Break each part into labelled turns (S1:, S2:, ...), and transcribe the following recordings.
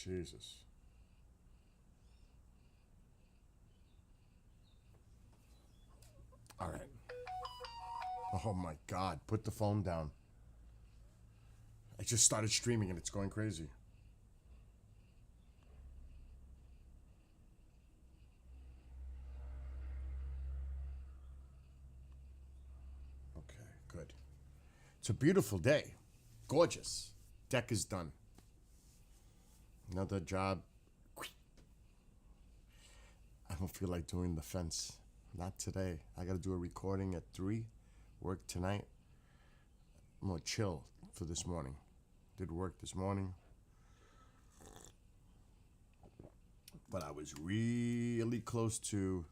S1: Jesus. All right. Oh my God. Put the phone down. I just started streaming and it's going crazy. Okay, good. It's a beautiful day. Gorgeous. Deck is done. Another job. I don't feel like doing the fence. Not today. I got to do a recording at 3. Work tonight. I'm going to chill for this morning. Did work this morning. But I was really close to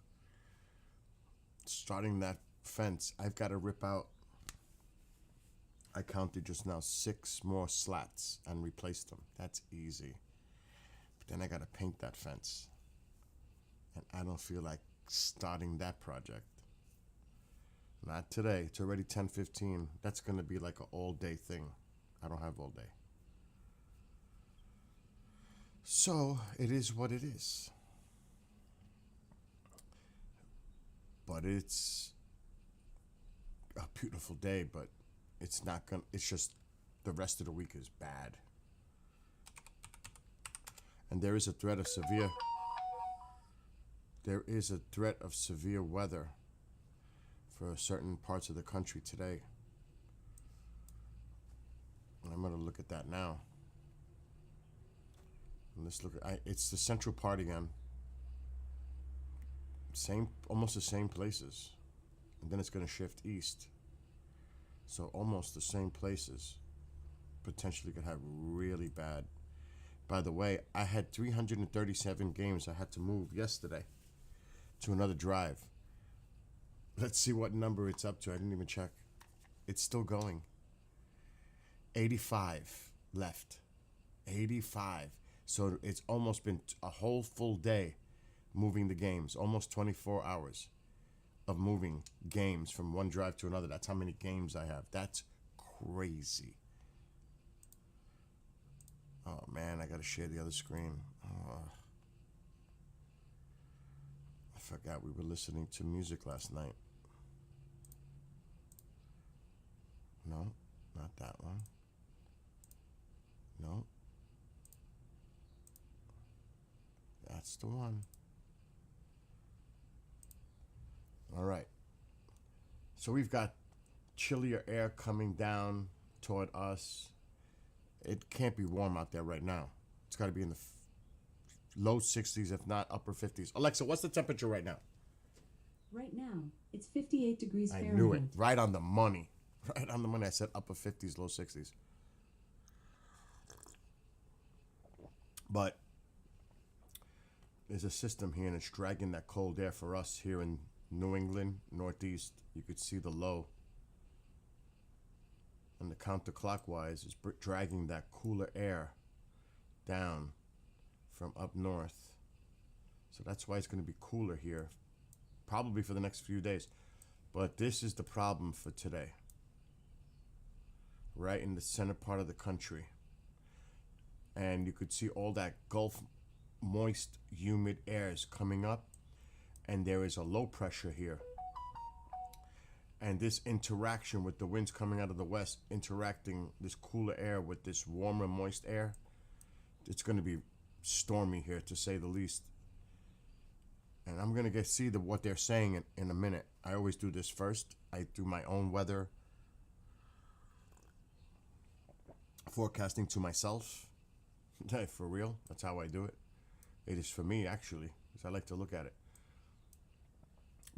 S1: starting that fence. I've got to rip out. I counted just now 6 more slats and replace them. That's easy. But then I got to paint that fence. And I don't feel like starting that project. Not today. It's already 10:15. That's going to be like an all-day thing. I don't have all day. So it is what it is. But it's a beautiful day, but it's not going to, it's just the rest of the week is bad. And there is a threat of severe weather for certain parts of the country today. And I'm going to look at that now. And let's look at it's the Central Part again. Almost the same places. And then it's going to shift east. So almost the same places. Potentially could have really bad. By the way, I had 337 games I had to move yesterday to another drive. Let's see what number it's up to. I didn't even check. It's still going. 85 left. 85. So it's almost been a whole full day moving the games. Almost 24 hours of moving games from one drive to another. That's how many games I have. That's crazy. Oh man, I gotta share the other screen. I forgot we were listening to music last night. No, not that one. No. That's the one. All right. So we've got chillier air coming down toward us. It can't be warm out there right now. It's got to be in the low 60s, if not upper 50s. Alexa, what's the temperature right now?
S2: Right now, it's 58 degrees
S1: I
S2: Fahrenheit.
S1: knew it. Right on the money. Right on the money. I said upper 50s, low 60s. But there's a system here, and it's dragging that cold air for us here in New England, Northeast. You could see the low. And the counterclockwise is dragging that cooler air down from up north. So that's why it's going to be cooler here, probably for the next few days. But this is the problem for today. Right in the center part of the country. And you could see all that Gulf moist, humid air is coming up. And there is a low pressure here. And this interaction with the winds coming out of the west, interacting this cooler air with this warmer, moist air, it's going to be stormy here, to say the least. And I'm going to see what they're saying in a minute. I always do this first. I do my own weather forecasting to myself. For real, that's how I do it. It is for me, actually, because I like to look at it.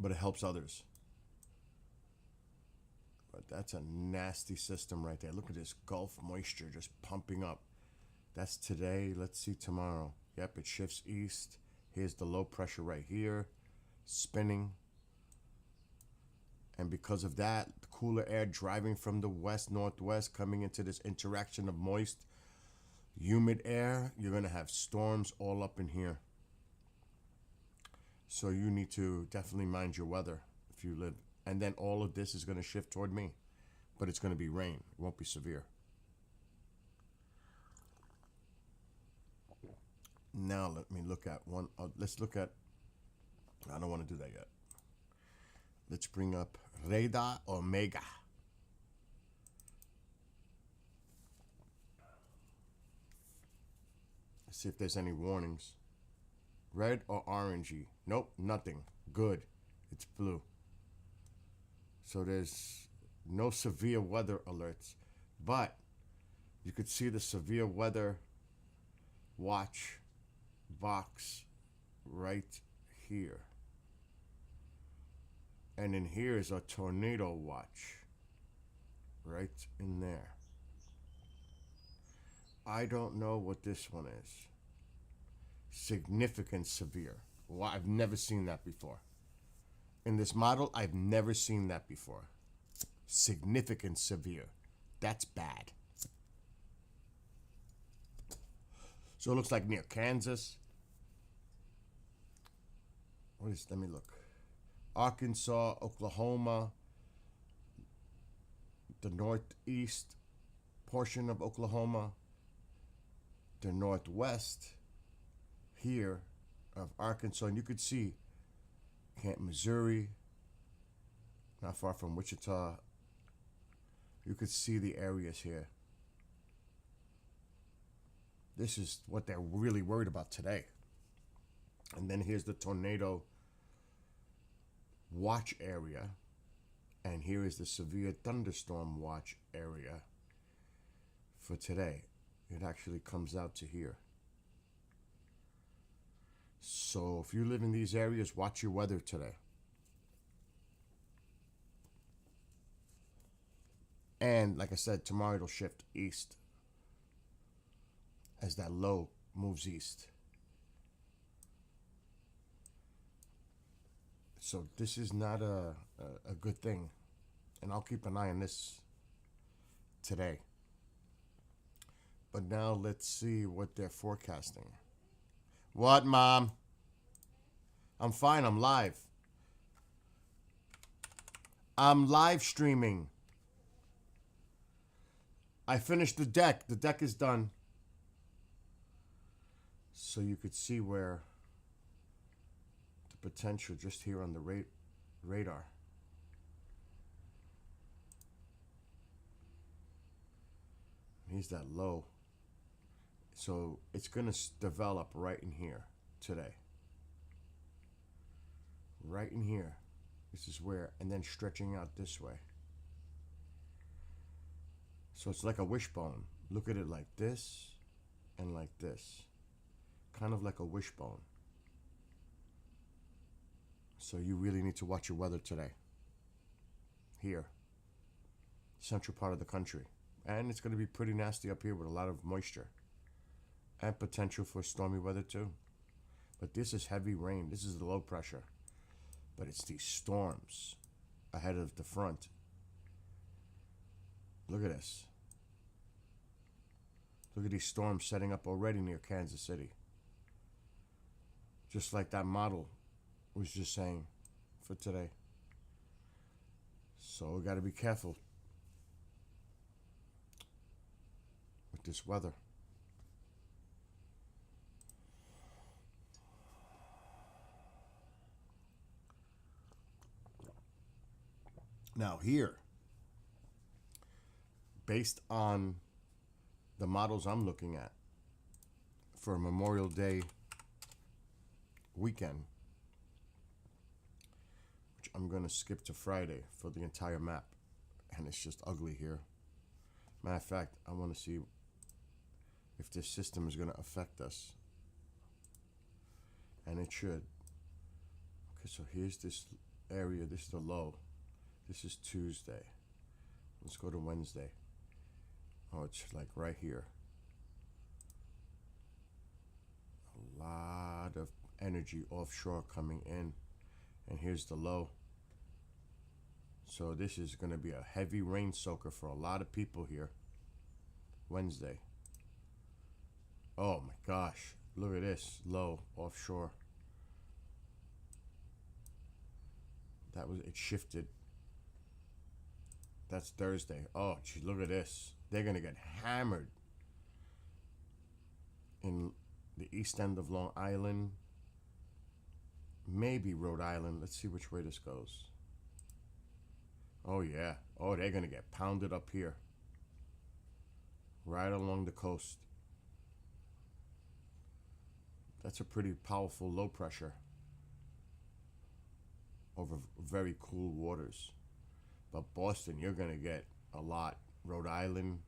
S1: But it helps others. But that's a nasty system right there. Look at this Gulf moisture just pumping up. That's today. Let's see tomorrow. Yep, it shifts east. Here's the low pressure right here, spinning. And because of that, the cooler air driving from the west, northwest, coming into this interaction of moist, humid air, you're going to have storms all up in here. So you need to definitely mind your weather if you live. And then all of this is going to shift toward me. But it's going to be rain. It won't be severe. Now let me look at one. Let's look at. I don't want to do that yet. Let's bring up Radar Omega. Let's see if there's any warnings. Red or orangey? Nope, nothing. Good. It's blue. So there's no severe weather alerts. But you could see the severe weather watch box right here. And in here is a tornado watch. Right in there. I don't know what this one is. Significant severe. Well, I've never seen that before. In this model, I've never seen that before. Significant severe. That's bad. So it looks like near Kansas. Let me look. Arkansas, Oklahoma, the northeast portion of Oklahoma, the northwest here of Arkansas, and you could see Camp Missouri, not far from Wichita. You could see the areas here. This is what they're really worried about today. And then here's the tornado watch area. And here is the severe thunderstorm watch area for today. It actually comes out to here. So if you live in these areas, watch your weather today. And like I said, tomorrow it'll shift east as that low moves east. So this is not a good thing. And I'll keep an eye on this today. But now let's see what they're forecasting. What, Mom? I'm fine. I'm live. I'm live streaming. I finished the deck. The deck is done. So you could see where the potential just here on the radar. Here's that low. So it's going to develop right in here today. Right in here. This is where, and then stretching out this way. So it's like a wishbone. Look at it like this and like this. Kind of like a wishbone. So you really need to watch your weather today. Here. Central part of the country. And it's going to be pretty nasty up here with a lot of moisture. And potential for stormy weather too. But this is heavy rain. This is the low pressure. But it's these storms ahead of the front. Look at this. Look at these storms setting up already near Kansas City. Just like that model was just saying for today. So we got to be careful with this weather. Now here, based on the models I'm looking at for Memorial Day weekend, which I'm going to skip to Friday for the entire map, and it's just ugly here. Matter of fact, I want to see if this system is going to affect us, and it should. Okay, so here's this area. This is the low. This is Tuesday. Let's go to Wednesday. Oh, it's like right here. A lot of energy offshore coming in. And here's the low. So this is going to be a heavy rain soaker for a lot of people here. Wednesday. Oh my gosh. Look at this. Low offshore. It shifted. That's Thursday. Oh, geez, look at this. They're going to get hammered in the east end of Long Island, maybe Rhode Island. Let's see which way this goes. Oh, yeah. Oh, they're going to get pounded up here. Right along the coast. That's a pretty powerful low pressure over very cool waters. But Boston, you're going to get a lot. Rhode Island,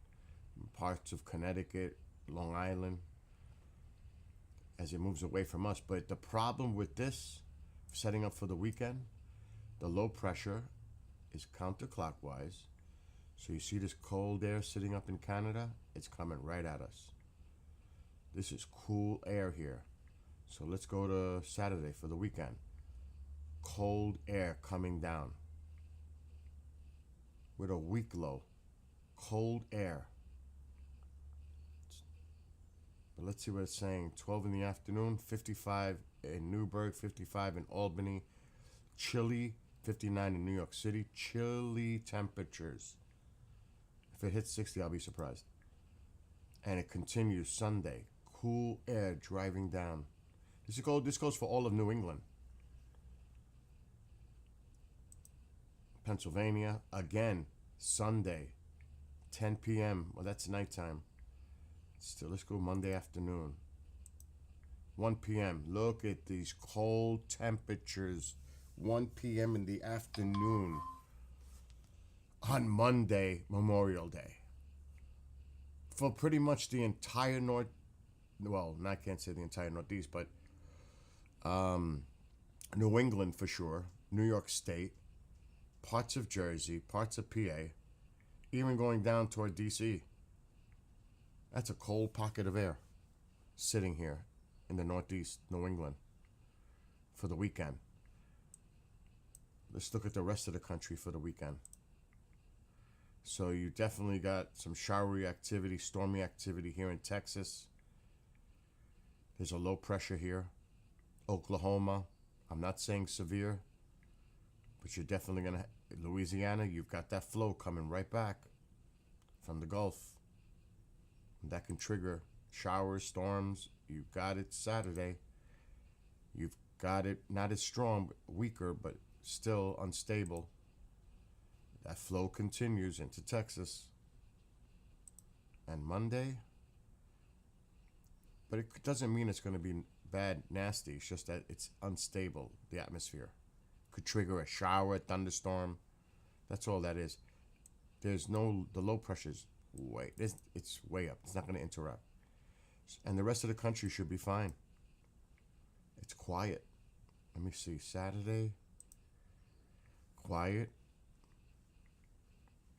S1: parts of Connecticut, Long Island, as it moves away from us. But the problem with this, setting up for the weekend, the low pressure is counterclockwise. So you see this cold air sitting up in Canada? It's coming right at us. This is cool air here. So let's go to Saturday for the weekend. Cold air coming down with a weak low. Cold air. But let's see what it's saying. 12 in the afternoon, 55 in Newburgh, 55 in Albany, chilly, 59 in New York City. Chilly temperatures. If it hits 60, I'll be surprised. And it continues Sunday. Cool air driving down. This goes for all of New England. Pennsylvania, again, Sunday, 10 p.m. Well, that's nighttime. Still, let's go Monday afternoon. 1 p.m. Look at these cold temperatures. 1 p.m. in the afternoon on Monday, Memorial Day. For pretty much the entire I can't say the entire Northeast, but New England for sure, New York State, parts of Jersey, parts of PA, even going down toward DC. That's a cold pocket of air sitting here in the Northeast, New England, for the weekend. Let's look at the rest of the country for the weekend. So you definitely got some showery activity, stormy activity here in Texas. There's a low pressure here. Oklahoma, I'm not saying severe, but you're definitely going to, Louisiana, you've got that flow coming right back from the Gulf. And that can trigger showers, storms. You've got it Saturday. You've got it not as strong, but weaker, but still unstable. That flow continues into Texas. And Monday, but it doesn't mean it's going to be bad, nasty. It's just that it's unstable, the atmosphere. Could trigger a shower, a thunderstorm. That's all that is. The low pressure's it's way up. It's not going to interrupt. And the rest of the country should be fine. It's quiet. Let me see. Saturday, quiet.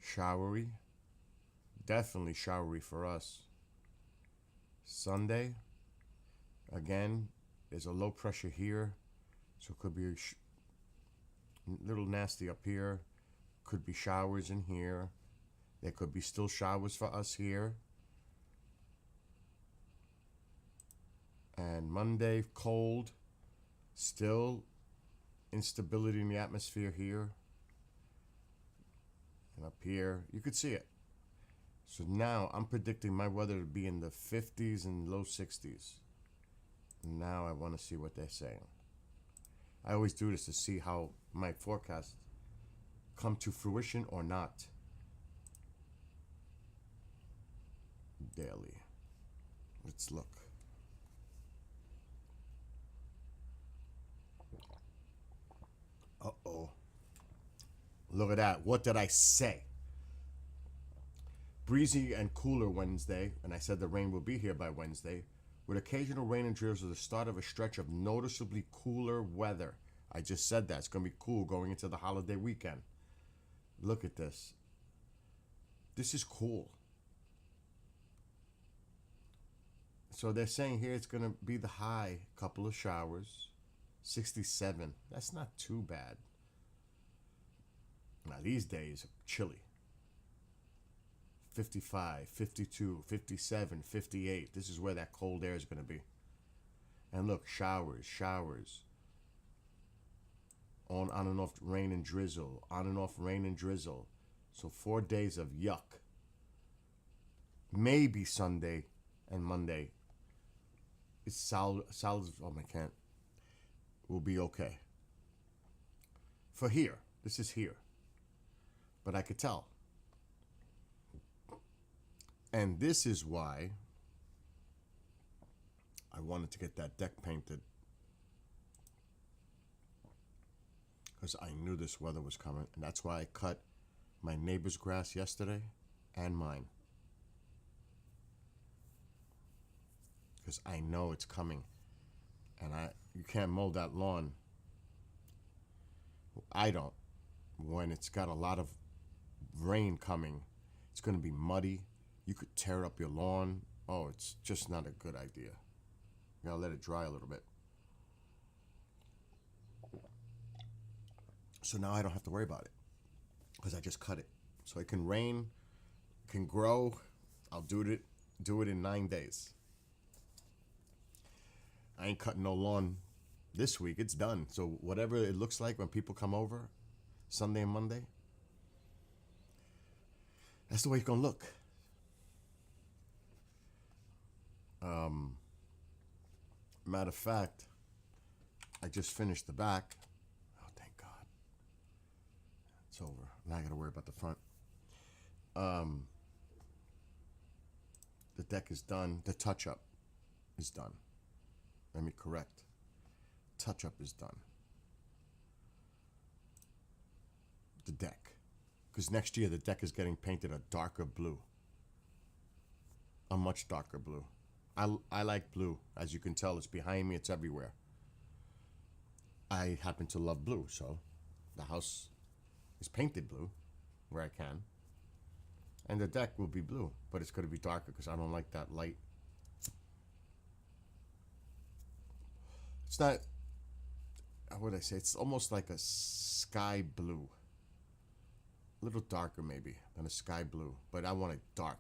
S1: Showery. Definitely showery for us. Sunday, again, there's a low pressure here. So it could be a little nasty up here. Could be showers in here. There could be still showers for us here. And Monday, cold. Still instability in the atmosphere here. And up here, you could see it. So now I'm predicting my weather to be in the 50s and low 60s. Now I want to see what they're saying. I always do this to see how my forecasts come to fruition or not. Daily. Let's look. Uh-oh. Look at that. What did I say? Breezy and cooler Wednesday, and I said the rain will be here by Wednesday, with occasional rain and drizzle at the start of a stretch of noticeably cooler weather. I just said that. It's going to be cool going into the holiday weekend. Look at this. This is cool. So they're saying here it's going to be the high, couple of showers, 67. That's not too bad. Now these days, chilly. 55, 52, 57, 58. This is where that cold air is going to be. And look, showers. On and off rain and drizzle. On and off rain and drizzle. So 4 days of yuck. Maybe Sunday and Monday. it's oh, I can't. Will be okay. For here, this is here. But I could tell. And this is why I wanted to get that deck painted. Because I knew this weather was coming. And that's why I cut my neighbor's grass yesterday and mine. Because I know it's coming. And you can't mow that lawn. I don't. When it's got a lot of rain coming, it's going to be muddy. You could tear up your lawn. Oh, it's just not a good idea. You gotta let it dry a little bit. So now I don't have to worry about it because I just cut it. So it can rain, can grow. I'll do it in 9 days. I ain't cutting no lawn this week. It's done. So whatever it looks like when people come over, Sunday and Monday, that's the way it's gonna look. Matter of fact, I just finished the back. Oh, thank God. It's over. Now I gotta worry about the front. The deck is done. The touch-up is done. Let me correct. Touch-up is done. The deck. Because next year the deck is getting painted a darker blue. A much darker blue. I like blue. As you can tell, it's behind me. It's everywhere. I happen to love blue, so the house is painted blue where I can. And the deck will be blue, but it's going to be darker because I don't like that light. It's not, what would I say? It's almost like a sky blue. A little darker maybe than a sky blue, but I want it dark.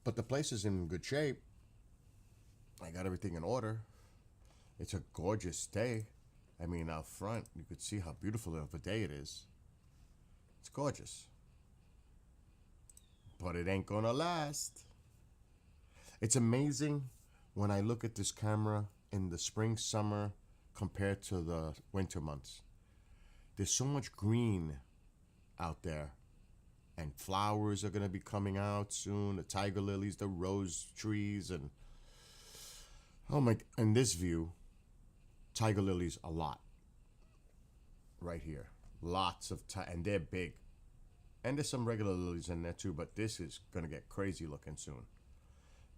S1: But the place is in good shape. I got everything in order. It's a gorgeous day. I mean, out front, you could see how beautiful of a day it is. It's gorgeous. But it ain't gonna last. It's amazing when I look at this camera in the spring, summer, compared to the winter months. There's so much green out there. And flowers are going to be coming out soon. The tiger lilies, the rose trees, and in this view, tiger lilies a lot. Right here. Lots of, and they're big. And there's some regular lilies in there too, but this is going to get crazy looking soon.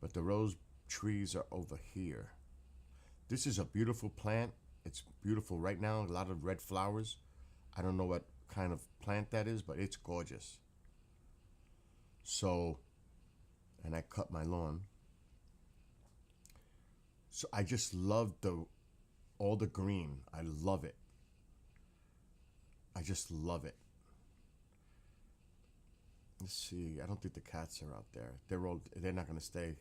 S1: But the rose trees are over here. This is a beautiful plant. It's beautiful right now. A lot of red flowers. I don't know what kind of plant that is, but it's gorgeous. So, and I cut my lawn. So I just love all the green. I love it. I just love it. Let's see. I don't think the cats are out there. They're not going to stay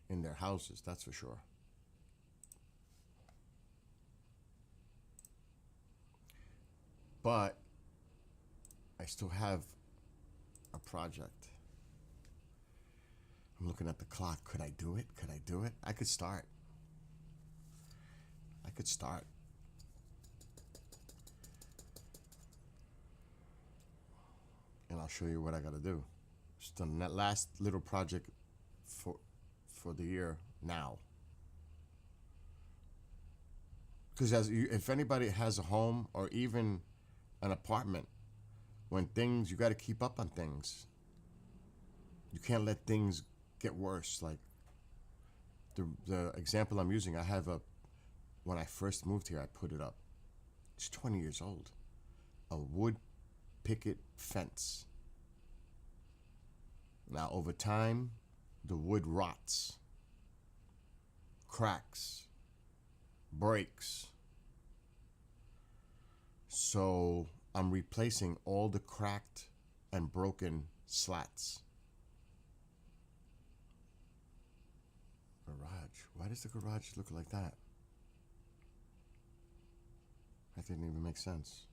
S1: in their houses, that's for sure. But I still have a project. I'm looking at the clock. Could I do it? Could I do it? I could start. And I'll show you what I gotta do. Just done that last little project for the year now. Because if anybody has a home or even an apartment, you got to keep up on things. You can't let things get worse. Like the example I'm using, when I first moved here, I put it up. It's 20 years old. A wood picket fence. Now, over time, the wood rots, cracks, breaks. So I'm replacing all the cracked and broken slats. Garage. Why does the garage look like that? That didn't even make sense.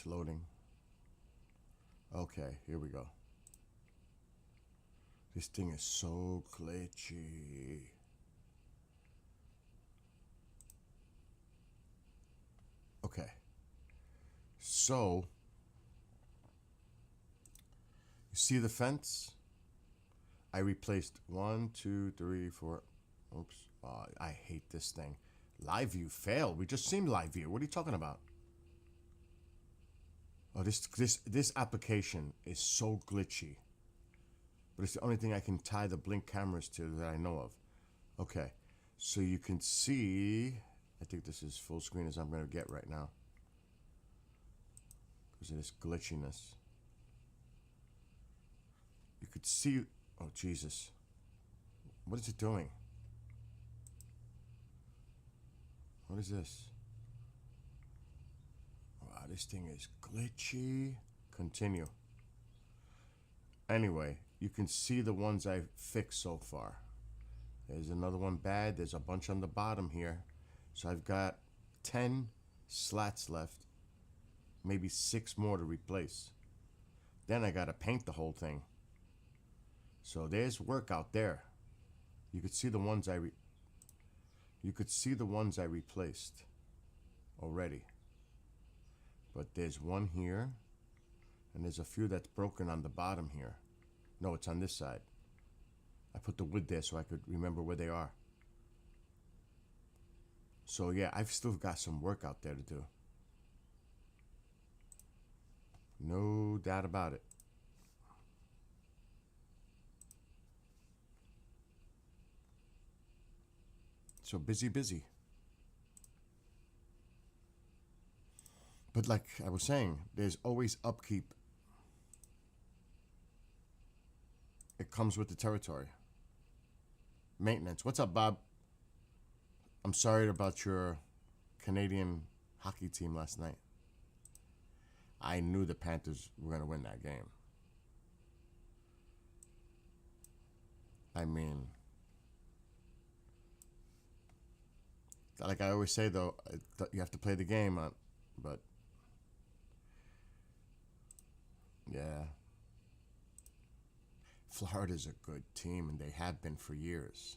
S1: It's loading. Okay, here we go. This thing is so glitchy. Okay. So, you see the fence? I replaced 1, 2, 3, 4. Oops. I hate this thing. Live view failed. We just seen live view. What are you talking about? Oh, this application is so glitchy. But it's the only thing I can tie the blink cameras to that I know of. Okay. So you can see, I think this is full screen as I'm going to get right now. Because of this glitchiness. You could see, oh Jesus. What is it doing? What is this? Wow, this thing is glitchy. Continue. Anyway, you can see the ones I've fixed so far. There's another one bad. There's a bunch on the bottom here. So I've got 10 slats left. Maybe 6 more to replace. Then I gotta paint the whole thing. So there's work out there. You could see the ones I replaced already. But there's one here, and there's a few that's broken on the bottom here. No, it's on this side. I put the wood there so I could remember where they are. So yeah, I've still got some work out there to do. No doubt about it. So busy. But like I was saying, there's always upkeep. It comes with the territory. Maintenance. What's up, Bob? I'm sorry about your Canadian hockey team last night. I knew the Panthers were going to win that game. I mean, like I always say, though, you have to play the game, but yeah. Florida's a good team, and they have been for years.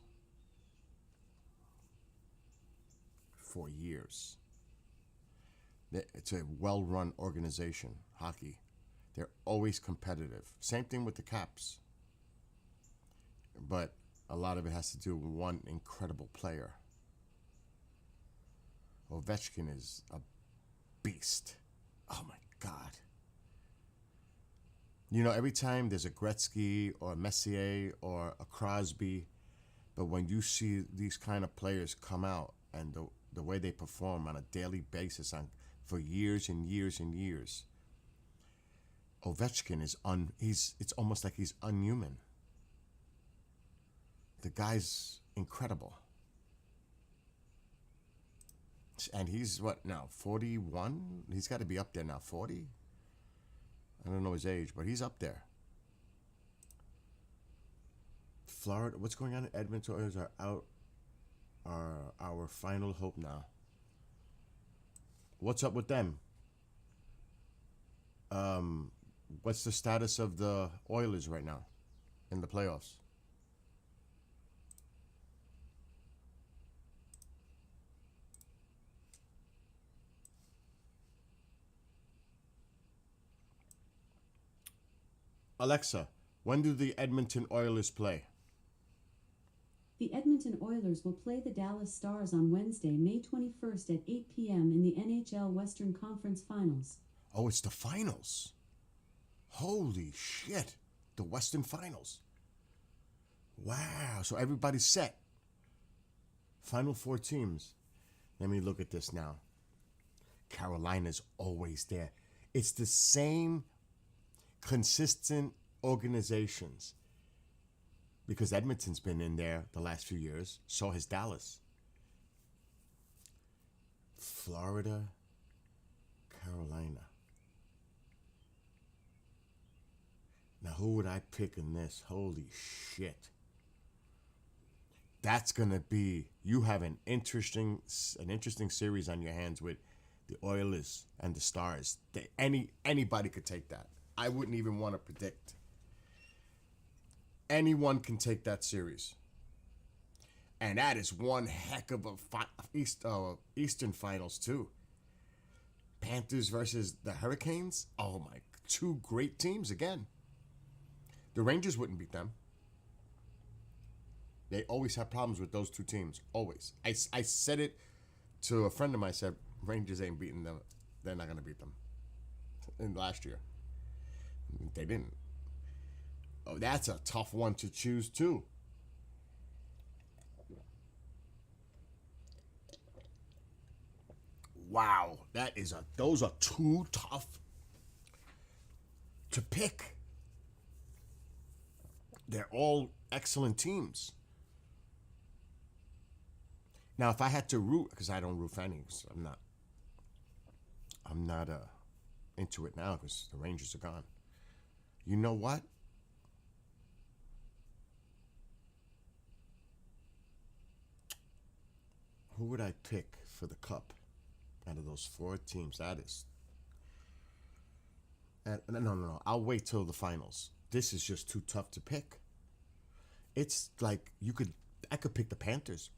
S1: For years. It's a well-run organization, hockey. They're always competitive. Same thing with the Caps. But a lot of it has to do with one incredible player. Ovechkin is a beast. Oh my God. You know, every time there's a Gretzky or a Messier or a Crosby, but when you see these kind of players come out and the way they perform on a daily basis for years and years and years, Ovechkin it's almost like he's unhuman. The guy's incredible. And he's what now, 41? He's got to be up there now, 40? I don't know his age, but he's up there. Florida, what's going on? Edmonton Oilers are out. Are our final hope now. What's up with them? What's the status of the Oilers right now in the playoffs? Alexa, when do the Edmonton Oilers play?
S2: The Edmonton Oilers will play the Dallas Stars on Wednesday, May 21st at 8 p.m. in the NHL Western Conference Finals.
S1: Oh, it's the finals. Holy shit. The Western Finals. Wow. So everybody's set. Final 4 teams. Let me look at this now. Carolina's always there. It's the same consistent organizations. Because Edmonton's been in there the last few years. So has Dallas. Florida, Carolina. Now, who would I pick in this? Holy shit. That's going to be... You have an interesting series on your hands with The Oilers and the Stars. Anybody could take that. I wouldn't even want to predict. Anyone can take that series. And that is one heck of a Eastern Finals too. Panthers versus the Hurricanes. Oh my, two great teams again. The Rangers wouldn't beat them. They always have problems with those two teams. Always. I said it to a friend of mine. I said, Rangers ain't beating them. They're not going to beat them. In last year. They didn't. Oh, that's a tough one to choose too. Wow. Those are two tough to pick. They're all excellent teams. Now, if I had to root, because I don't root for any, I'm not into it now because the Rangers are gone. You know what? Who would I pick for the Cup out of those four teams? That is. No. I'll wait till the finals. This is just too tough to pick. It's like I could pick the Panthers.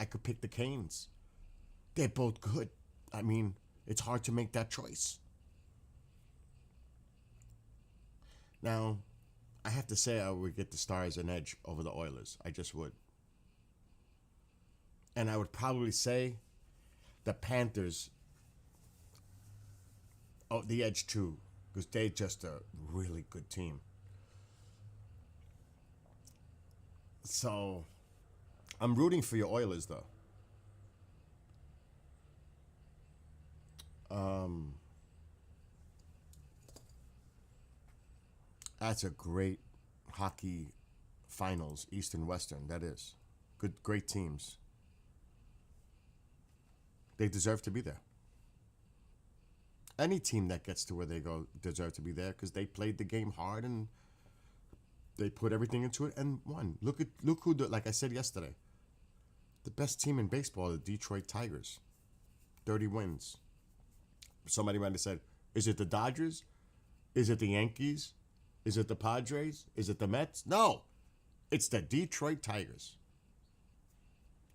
S1: I could pick the Canes. They're both good. I mean, it's hard to make that choice. Now, I have to say I would get the Stars an edge over the Oilers. I just would. And I would probably say the Panthers, the edge too, because they're just a really good team. So, I'm rooting for your Oilers, though. That's a great hockey finals, East and Western. That is good, great teams. They deserve to be there. Any team that gets to where they go deserve to be there because they played the game hard and they put everything into it and won. Look who, like I said yesterday, the best team in baseball, the Detroit Tigers, 30 wins. Somebody might have said, is it the Dodgers? Is it the Yankees? Is it the Padres? Is it the Mets? No, it's the Detroit Tigers.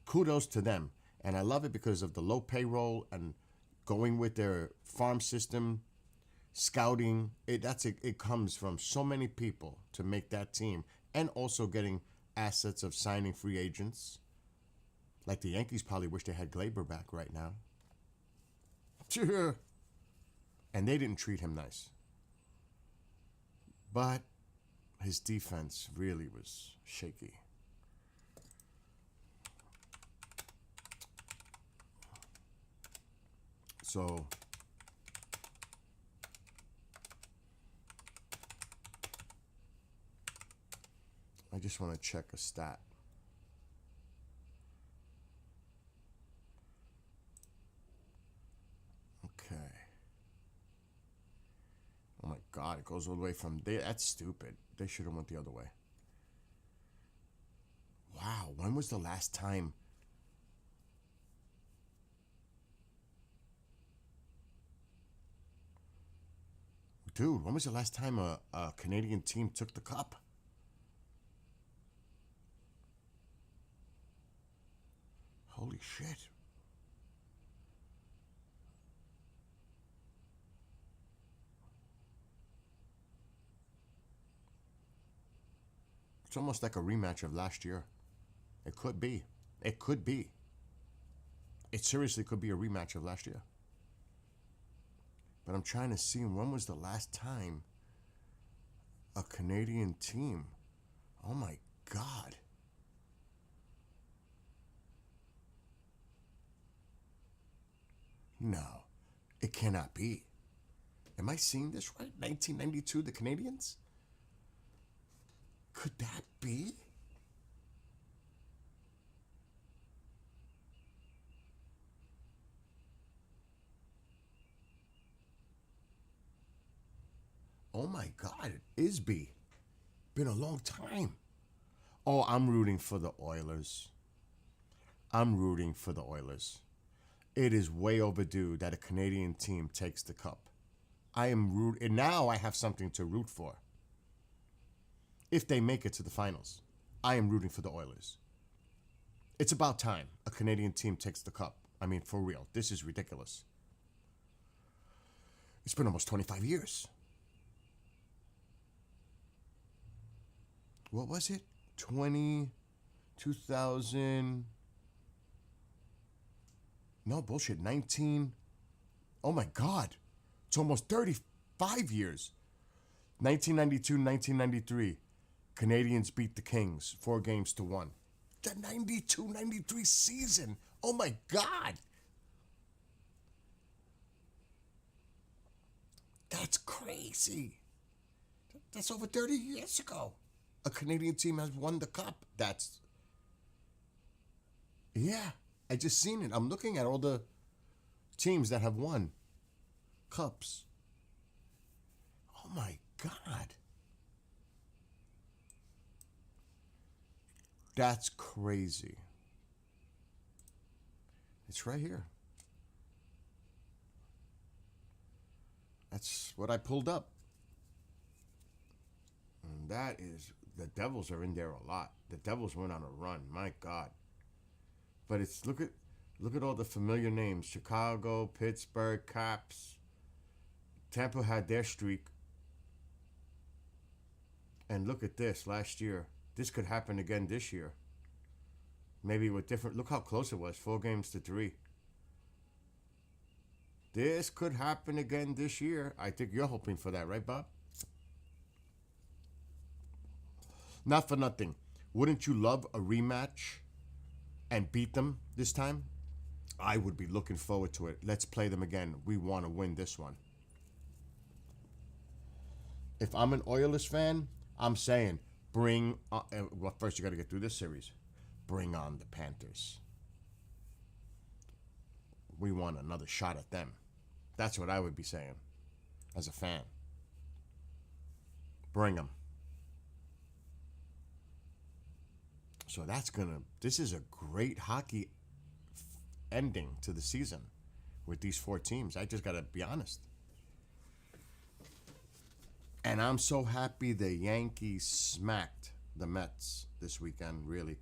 S1: Kudos to them. And I love it because of the low payroll and going with their farm system, scouting. It comes from so many people to make that team. And also getting assets of signing free agents. Like the Yankees probably wish they had Glaber back right now. And they didn't treat him nice. But his defense really was shaky. So I just want to check a stat. Okay. Oh my God, it goes all the way from there. That's stupid. They should have went the other way. Wow, when was the last time? Dude, when was the last time a Canadian team took the cup? Holy shit. It's almost like a rematch of last year. It could be. It could be. It seriously could be a rematch of last year. But I'm trying to see when was the last time a Canadian team. Oh my God. No, it cannot be. Am I seeing this right? 1992, the Canadians? Could that be? Oh my God, it is B. Been a long time. Oh, I'm rooting for the Oilers. I'm rooting for the Oilers. It is way overdue that a Canadian team takes the cup. I am root, and now I have something to root for. If they make it to the finals, I am rooting for the Oilers. It's about time a Canadian team takes the cup. I mean, for real, this is ridiculous. It's been almost 25 years. What was it? 2000. No, bullshit. 19. Oh my God. It's almost 35 years. 1992, 1993. Canadians beat the Kings 4-1. The 92-93 season. Oh my God. That's crazy. That's over 30 years ago. A Canadian team has won the cup. Yeah, I just seen it. I'm looking at all the teams that have won cups. Oh my God. That's crazy. It's right here. That's what I pulled up. And that is, the Devils are in there a lot. The Devils went on a run. My God. But it's, look at all the familiar names. Chicago, Pittsburgh, Caps. Tampa had their streak. And look at this last year. This could happen again this year. Maybe with different, look how close it was, 4-3. This could happen again this year. I think you're hoping for that, right, Bob? Not for nothing. Wouldn't you love a rematch and beat them this time? I would be looking forward to it. Let's play them again. We want to win this one. If I'm an Oilers fan, I'm saying bring on, well, first you got to get through this series. Bring on the Panthers. We want another shot at them. That's what I would be saying as a fan. Bring them. So this is a great hockey ending to the season with these 4 teams. I just got to be honest. And I'm so happy the Yankees smacked the Mets this weekend, really.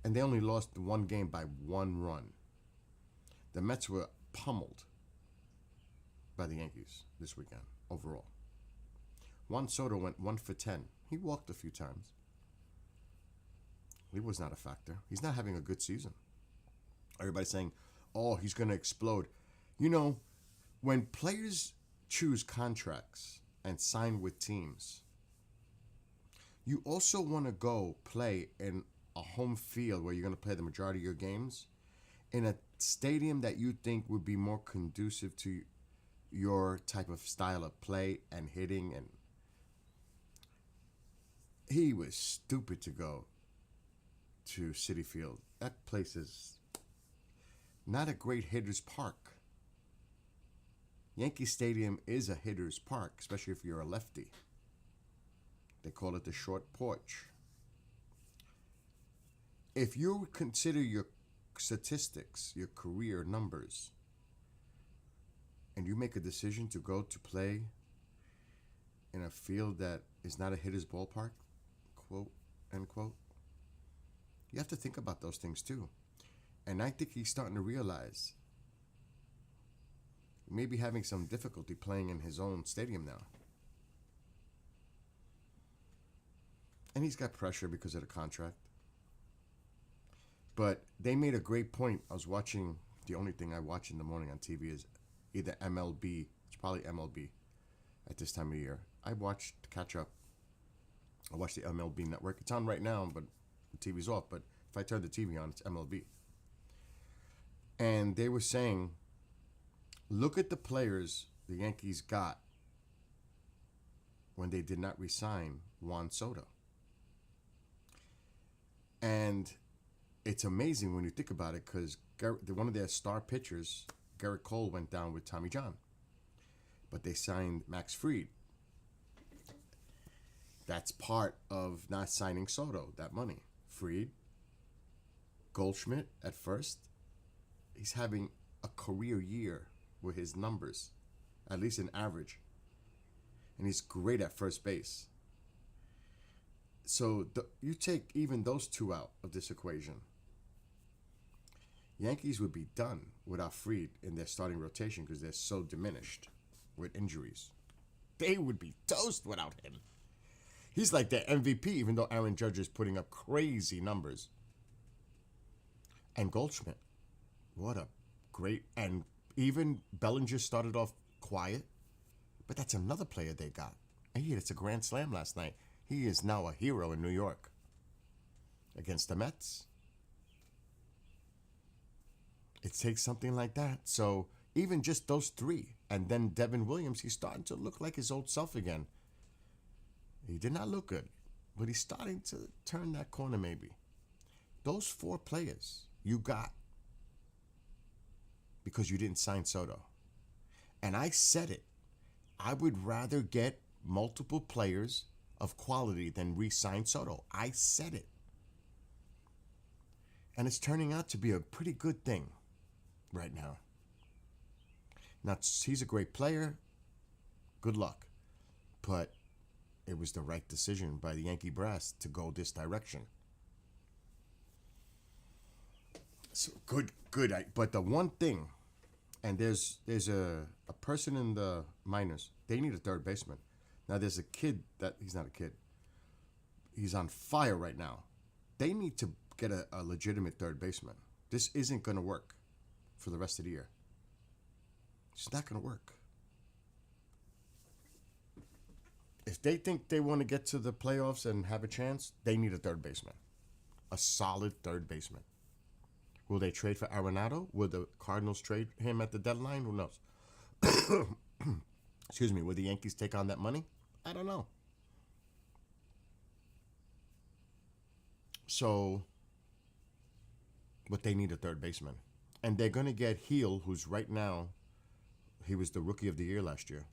S1: And they only lost one game by 1 run. The Mets were pummeled by the Yankees this weekend, overall. Juan Soto went 1 for 10. He walked a few times. He was not a factor. He's not having a good season. Everybody's saying, oh, he's going to explode. You know, when players choose contracts and sign with teams, you also want to go play in a home field where you're going to play the majority of your games in a stadium that you think would be more conducive to your type of style of play and hitting. And he was stupid to go to Citi Field. That place is not a great hitter's park. Yankee Stadium is a hitter's park, especially if you're a lefty. They call it the short porch. If you consider your statistics, your career numbers, and you make a decision to go to play in a field that is not a hitter's ballpark, quote, end quote, you have to think about those things too. And I think he's starting to realize he may be having some difficulty playing in his own stadium now. And he's got pressure because of the contract. But they made a great point. I was watching, the only thing I watch in the morning on TV is either MLB, it's probably MLB at this time of year. I watched to catch up. I watch the MLB network. It's on right now, but the TV's off. But if I turn the TV on, it's MLB. And they were saying, look at the players the Yankees got when they did not re-sign Juan Soto. And it's amazing when you think about it, because one of their star pitchers, Garrett Cole, went down with Tommy John. But they signed Max Fried. That's part of not signing Soto, that money. Fried, Goldschmidt at first. He's having a career year with his numbers, at least in average. And he's great at first base. So you take even those two out of this equation, Yankees would be done without Fried in their starting rotation because they're so diminished with injuries. They would be toast without him. He's like their MVP, even though Aaron Judge is putting up crazy numbers. And Goldschmidt, what a great... And even Bellinger started off quiet, but that's another player they got. And he hit a grand slam last night. He is now a hero in New York against the Mets. It takes something like that. So even just those three, and then Devin Williams, he's starting to look like his old self again. He did not look good, but he's starting to turn that corner maybe. Those four players you got because you didn't sign Soto. And I said it. I would rather get multiple players of quality than re-sign Soto. I said it. And it's turning out to be a pretty good thing right now. Now, he's a great player. Good luck. But it was the right decision by the Yankee brass to go this direction. So good. But the one thing, and there's a person in the minors, they need a third baseman. Now there's a kid he's not a kid. He's on fire right now. They need to get a legitimate third baseman. This isn't going to work for the rest of the year. It's not going to work. If they think they want to get to the playoffs and have a chance, they need a third baseman. A solid third baseman. Will they trade for Arenado? Will the Cardinals trade him at the deadline? Who knows? Excuse me. Will the Yankees take on that money? I don't know. So, but they need a third baseman. And they're going to get Heel, who's right now, he was the Rookie of the Year last year.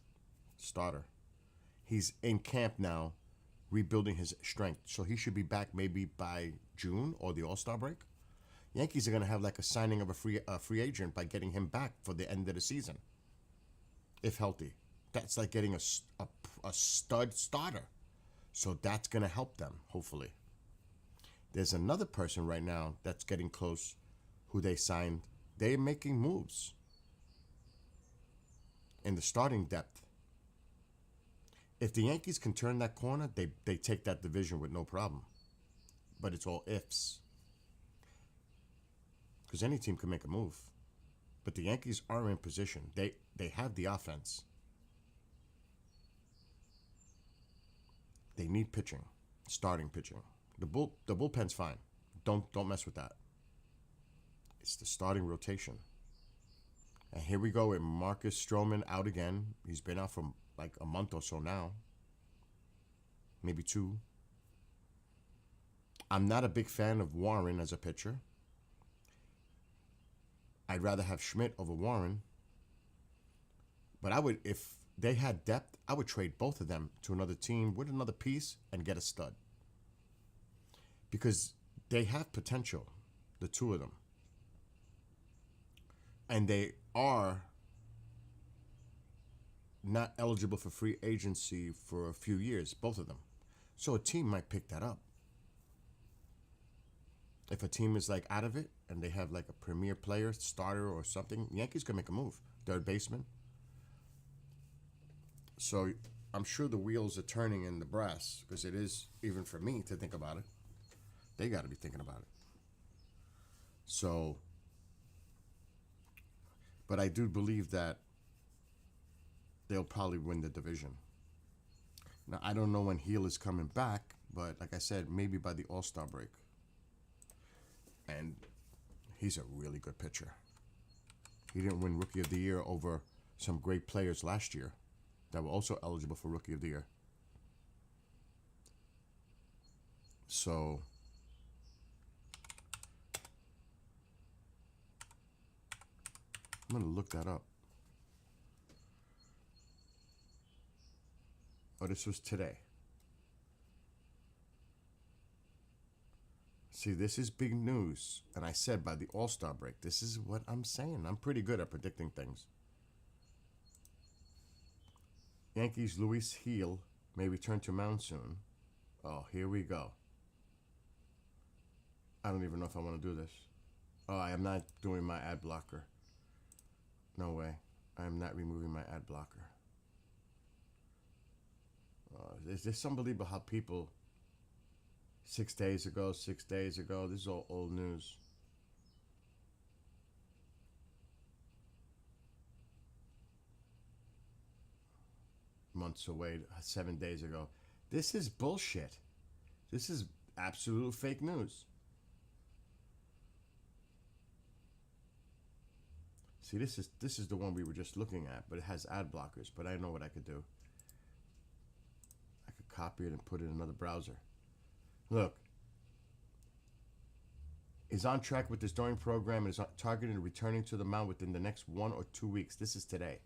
S1: Starter. He's in camp now, rebuilding his strength. So he should be back maybe by June or the All-Star break. Yankees are going to have like a signing of a free agent by getting him back for the end of the season, if healthy. That's like getting a stud starter. So that's going to help them, hopefully. There's another person right now that's getting close who they signed. They're making moves in the starting depth. If the Yankees can turn that corner, they take that division with no problem. But it's all ifs. Because any team can make a move. But the Yankees are in position. They have the offense. They need pitching, starting pitching. The bullpen's fine. Don't mess with that. It's the starting rotation. And here we go with Marcus Stroman out again. He's been out for like a month or so now. Maybe 2. I'm not a big fan of Warren as a pitcher. I'd rather have Schmidt over Warren. But I would, if they had depth, I would trade both of them to another team with another piece and get a stud. Because they have potential, the two of them. And they are not eligible for free agency for a few years, both of them. So a team might pick that up. If a team is like out of it and they have like a premier player, starter or something, Yankees can make a move. Third baseman. So I'm sure the wheels are turning in the brass because it is, even for me to think about it, they got to be thinking about it. So, but I do believe that they'll probably win the division. Now, I don't know when Heel is coming back, but like I said, maybe by the All-Star break. And he's a really good pitcher. He didn't win Rookie of the Year over some great players last year that were also eligible for Rookie of the Year. So, I'm going to look that up. Oh, this was today. See, this is big news. And I said by the All-Star break, this is what I'm saying. I'm pretty good at predicting things. Yankees' Luis Gil may return to mound soon. Oh, here we go. I don't even know if I want to do this. Oh, I am not doing my ad blocker. No way. I am not removing my ad blocker. It's just unbelievable how people 6 days ago, this is all old news. Months away, 7 days ago. This is bullshit. This is absolute fake news. See, this is the one we were just looking at, but it has ad blockers. But I know what I could do. I could copy it and put it in another browser. Look, is on track with this throwing program and is targeted returning to the mound within the next 1 or 2 weeks. This is today.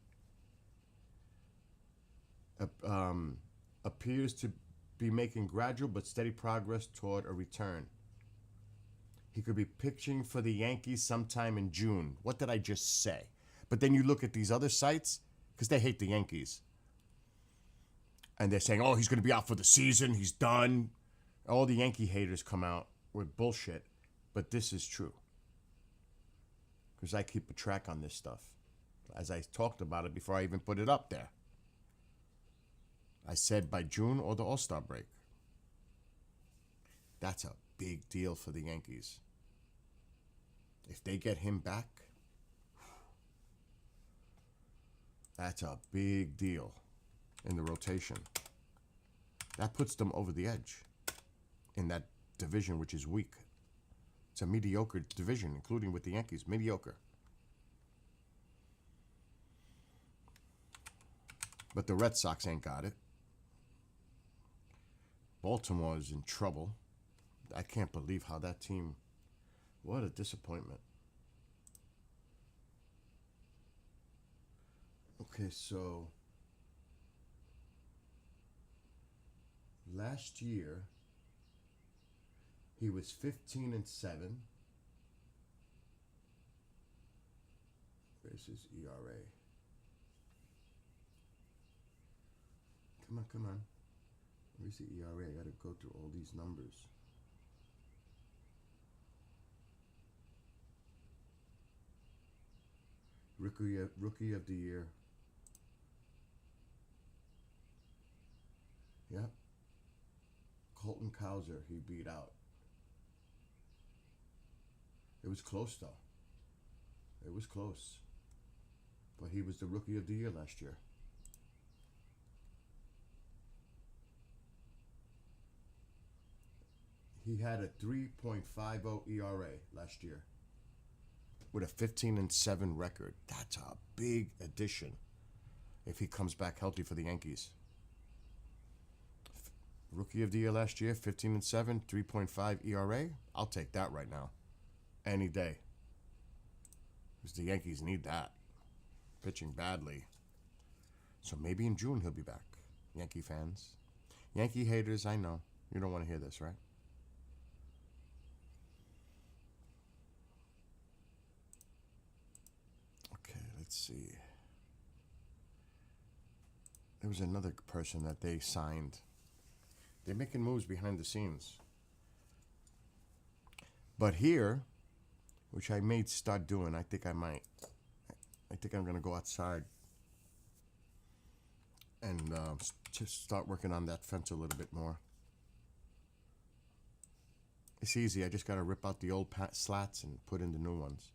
S1: Appears to be making gradual but steady progress toward a return. He could be pitching for the Yankees sometime in June. What did I just say? But then you look at these other sites, because they hate the Yankees. And they're saying, oh, he's going to be out for the season. He's done. All the Yankee haters come out with bullshit. But this is true. Because I keep a track on this stuff. As I talked about it before I even put it up there. I said by June or the All-Star break. That's a big deal for the Yankees. If they get him back, that's a big deal in the rotation. That puts them over the edge in that division, which is weak. It's a mediocre division, including with the Yankees. Mediocre. But the Red Sox ain't got it. Baltimore is in trouble. I can't believe how that team... What a disappointment. Okay, so... Last year, he was 15-7. Where's his ERA? Come on. Where's the ERA? I gotta go through all these numbers. Rookie of the year. Yep. Colton Cowser, he beat out. It was close though. It was close. But he was the rookie of the year last year. He had a 3.50 ERA last year with a 15-7 record. That's a big addition if he comes back healthy for the Yankees. Rookie of the year last year, 15-7, 3.5 ERA. I'll take that right now. Any day. Because the Yankees need that. Pitching badly. So maybe in June he'll be back. Yankee fans. Yankee haters, I know. You don't want to hear this, right? Let's see. There was another person that they signed. They're making moves behind the scenes. But here, which I may start doing, I think I might. I think I'm going to go outside and just start working on that fence a little bit more. It's easy. I just got to rip out the old slats and put in the new ones.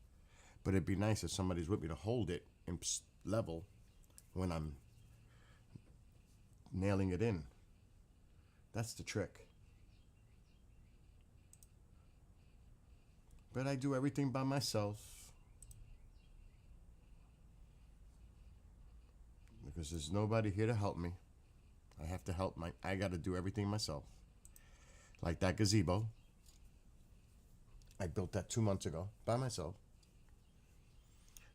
S1: But it'd be nice if somebody's with me to hold it in level when I'm nailing it in. That's the trick. But I do everything by myself. Because there's nobody here to help me. I have to help I got to do everything myself. Like that gazebo. I built that 2 months ago by myself.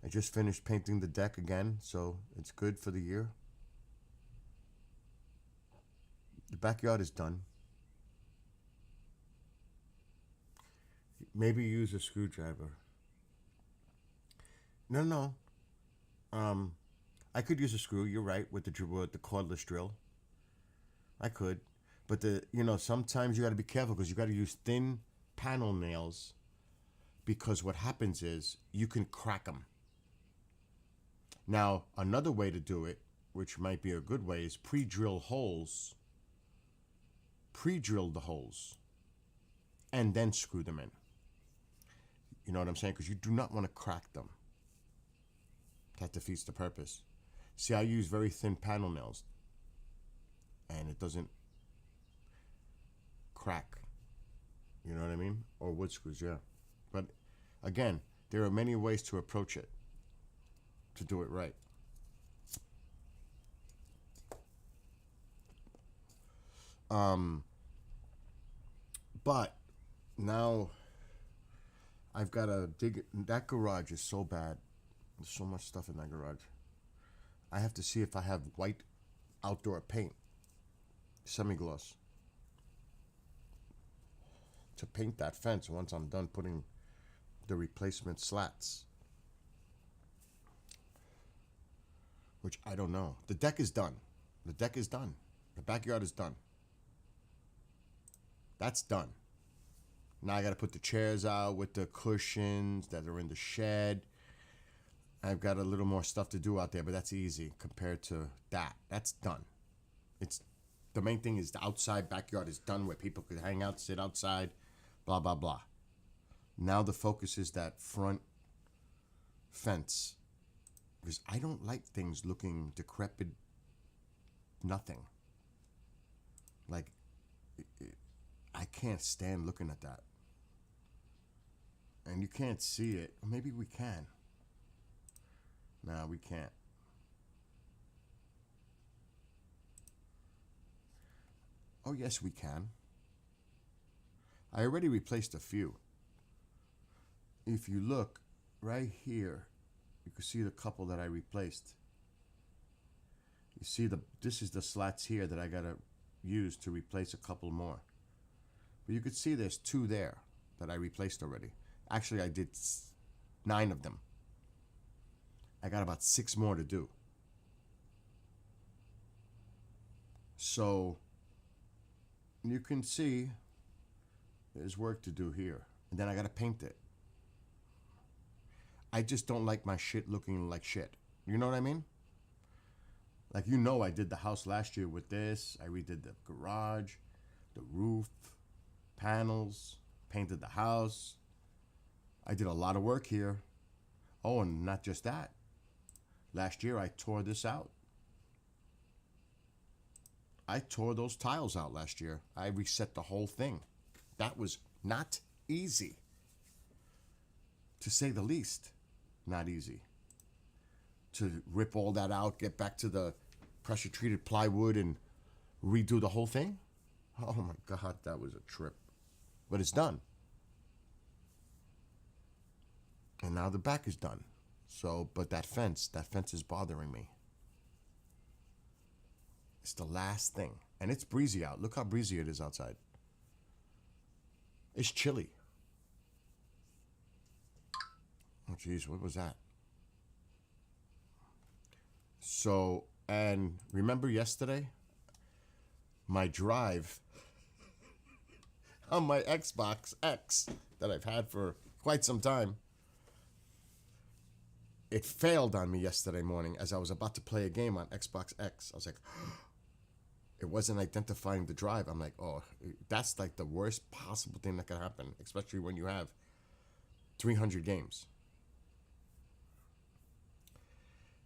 S1: I just finished painting the deck again, so it's good for the year. The backyard is done. Maybe use a screwdriver. No. I could use a screw. You're right with the cordless drill. I could, but sometimes you got to be careful because you got to use thin panel nails because what happens is you can crack them. Now another way to do it, which might be a good way, is pre-drill the holes, and then screw them in. You know what I'm saying? Because you do not want to crack them. That defeats the purpose. See, I use very thin panel nails, and it doesn't crack. You know what I mean? Or wood screws, yeah. But again, there are many ways to approach it, to do it right. But now I've got to dig it. That garage is so bad. There's so much stuff in that garage. I have to see if I have white outdoor paint, semi-gloss, to paint that fence once I'm done putting the replacement slats. Which I don't know. The deck is done. The backyard is done. That's done. Now I got to put the chairs out with the cushions that are in the shed. I've got a little more stuff to do out there, but that's easy compared to that. That's done. It's the main thing is the outside backyard is done where people could hang out, sit outside, blah, blah, blah. Now the focus is that front fence. Because I don't like things looking decrepit, nothing. Like, I can't stand looking at that. And you can't see it. Or maybe we can. No, we can't. Oh, yes, we can. I already replaced a few. If you look right here, you can see the couple that I replaced. You see this is the slats here that I gotta use to replace a couple more. But you could see there's 2 there that I replaced already. Actually, I did 9 of them. I got about 6 more to do. So you can see there's work to do here. And then I gotta paint it. I just don't like my shit looking like shit. You know what I mean? Like, I did the house last year with this. I redid the garage, the roof, panels, painted the house. I did a lot of work here. Oh, and not just that. Last year, I tore this out. I tore those tiles out last year. I reset the whole thing. That was not easy. To say the least, not easy. To rip all that out, get back to the pressure-treated plywood and redo the whole thing. Oh my God, that was a trip. But it's done. And now the back is done. So, but that fence is bothering me. It's the last thing. And it's breezy out. Look how breezy it is outside. It's chilly. Oh, geez, what was that? So, and remember yesterday? My drive on my Xbox X that I've had for quite some time. It failed on me yesterday morning as I was about to play a game on Xbox X. I was like, it wasn't identifying the drive. I'm like, oh, that's like the worst possible thing that could happen, especially when you have 300 games.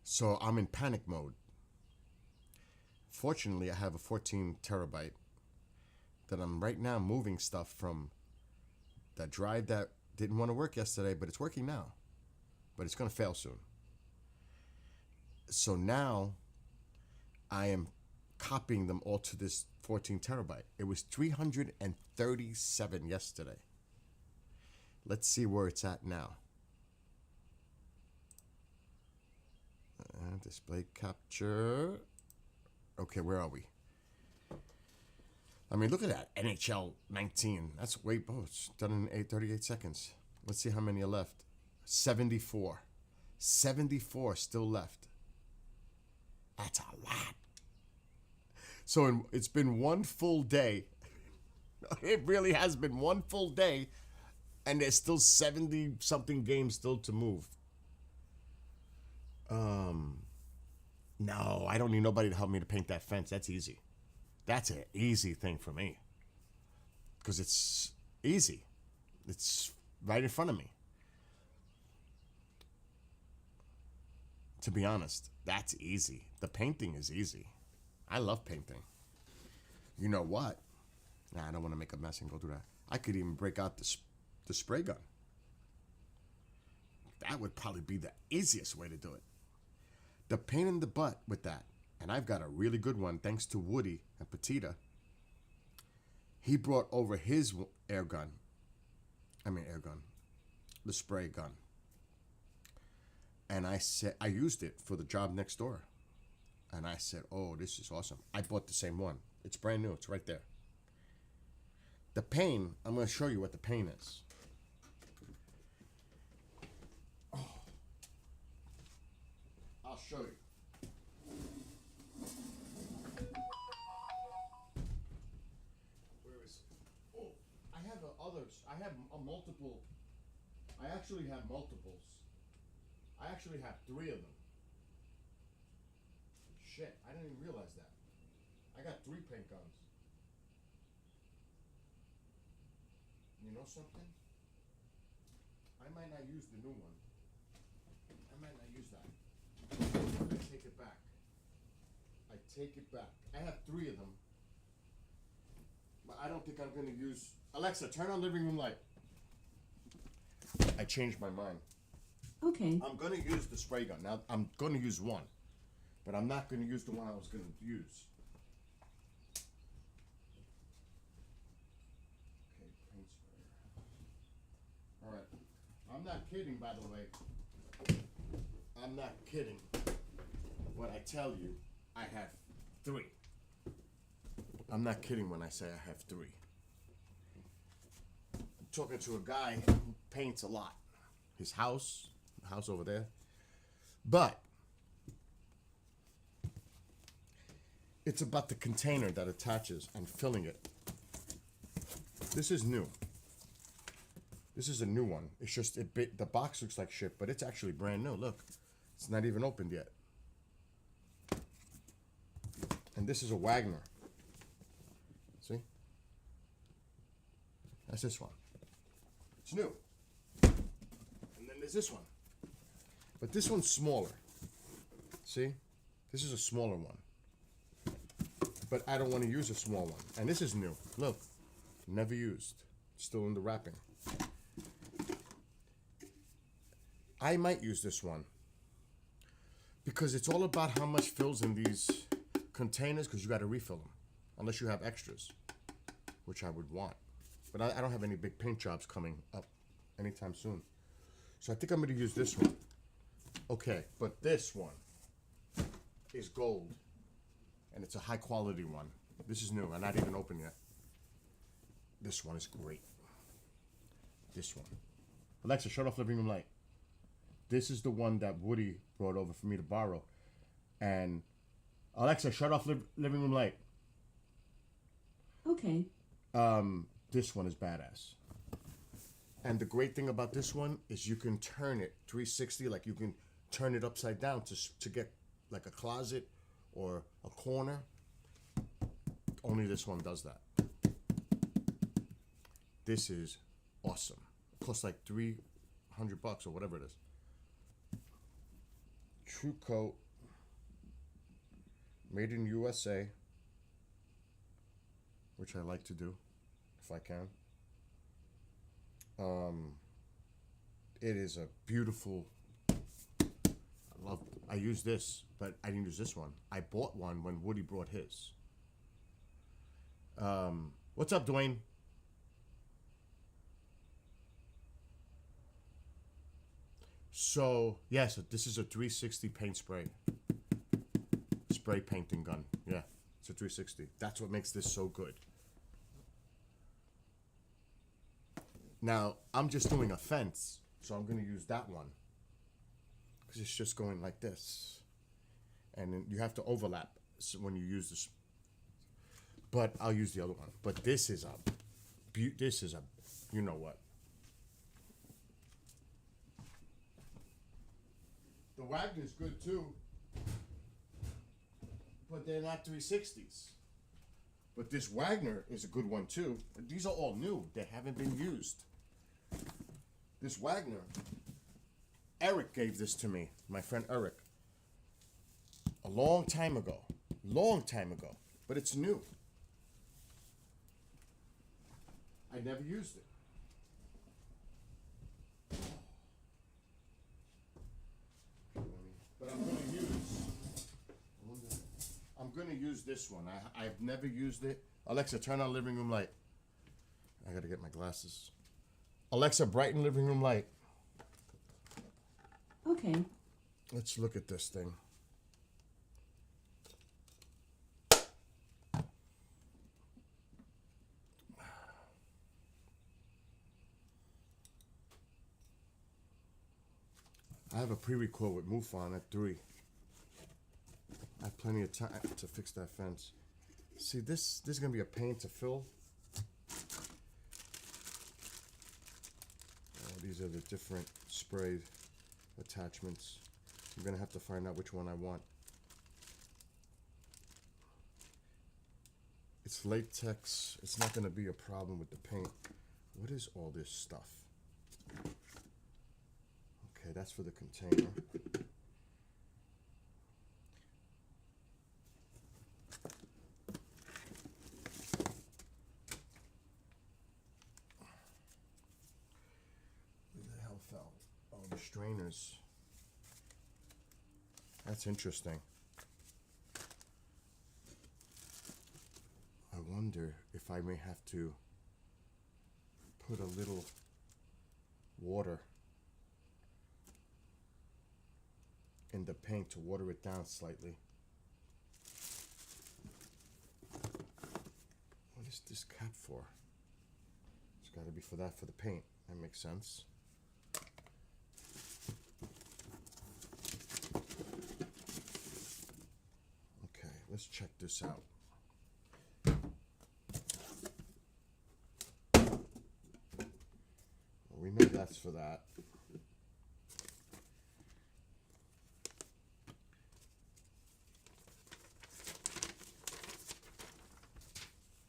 S1: So I'm in panic mode. Fortunately, I have a 14 terabyte that I'm right now moving stuff from that drive that didn't want to work yesterday, but it's working now. But it's going to fail soon. So now I am copying them all to this 14 terabyte. It was 337 yesterday. Let's see where it's at now. Display capture. Okay, where are we? I mean, look at that. NHL 19. That's way, oh, it's done in 38 seconds. Let's see how many are left. 74. 74 still left. That's a lot. So it's been one full day. It really has been one full day. And there's still 70 something games still to move. No, I don't need nobody to help me to paint that fence. That's easy. That's an easy thing for me. Because it's easy. It's right in front of me. To be honest, that's easy. The painting is easy. I love painting. You know what? Nah, I don't want to make a mess and go through that. I could even break out the spray gun. That would probably be the easiest way to do it. The pain in the butt with that, and I've got a really good one thanks to Woody and Petita. He brought over his air gun. The spray gun. And I used it for the job next door. And I said, oh, this is awesome. I bought the same one. It's brand new. It's right there. The pain, I'm going to show you what the pain is. Oh. I'll show you. Where is it? Oh, I have others. I have a multiple. I actually have multiples. I actually have 3 of them. Shit, I didn't even realize that. I got 3 paint guns. You know something? I might not use the new one. I might not use that. I take it back. I take it back. I have 3 of them. But I don't think I'm going to use... Alexa, turn on living room light. I changed my mind.
S2: Okay.
S1: I'm going to use the spray gun. Now, I'm going to use one. But I'm not going to use the one I was going to use. Okay, paint sprayer. Alright. I'm not kidding, by the way. I'm not kidding. When I tell you, I have 3. I'm not kidding when I say I have 3. I'm talking to a guy who paints a lot. His house... house over there. But it's about the container that attaches and filling it. This is new. This is a new one. It's just the box looks like shit, but it's actually brand new. Look, it's not even opened yet. And this is a Wagner. See? That's this one. It's new. There's this one. But this one's smaller. See? This is a smaller one. But I don't want to use a small one. And this is new. Look. Never used. Still in the wrapping. I might use this one. Because it's all about how much fills in these containers, because you got to refill them. Unless you have extras. Which I would want. But I don't have any big paint jobs coming up anytime soon. So I think I'm going to use this one. Okay, but this one is gold. And it's a high quality one. This is new and not even open yet. This one is great. This one. Alexa, shut off living room light. This is the one that Woody brought over for me to borrow. And Alexa, shut off living room light.
S2: Okay.
S1: This one is badass. And the great thing about this one is you can turn it 360, like you can turn it upside down to get like a closet or a corner. Only this one does that. This is awesome. It costs like $300 or whatever it is. True Coat, made in USA, which I like to do if I can. It is a beautiful. I use this, but I didn't use this one. I bought one when Woody brought his. What's up, Dwayne? So yes, this is a 360 paint spray painting gun. Yeah, it's a 360. That's what makes this so good. Now, I'm just doing a fence, so I'm going to use that one. Because it's just going like this. And then you have to overlap when you use this. But I'll use the other one. But this is a, you know what. The Wagner's good too. But they're not 360s. But this Wagner is a good one too. These are all new. They haven't been used. This Wagner, Eric gave this to me, my friend Eric, a long time ago. Long time ago. But it's new. I never used it. But I'm gonna use this one. I've never used it. Alexa, turn on living room light. I gotta get my glasses. Alexa, brighten living room light.
S2: Okay.
S1: Let's look at this thing. I have a pre-record with MUFON at 3. I have plenty of time to fix that fence. See, this is gonna be a pain to fill. These are the different sprayed attachments. I'm gonna have to find out which one I want. It's latex. It's not gonna be a problem with the paint. What is all this stuff? Okay, that's for the container. Where the hell fell? Oh, the strainers. That's interesting. I wonder if I may have to put a little water in the paint to water it down slightly. What is this cap for? It's got to be for that, for the paint. That makes sense. Okay, let's check this out. We know that's for that.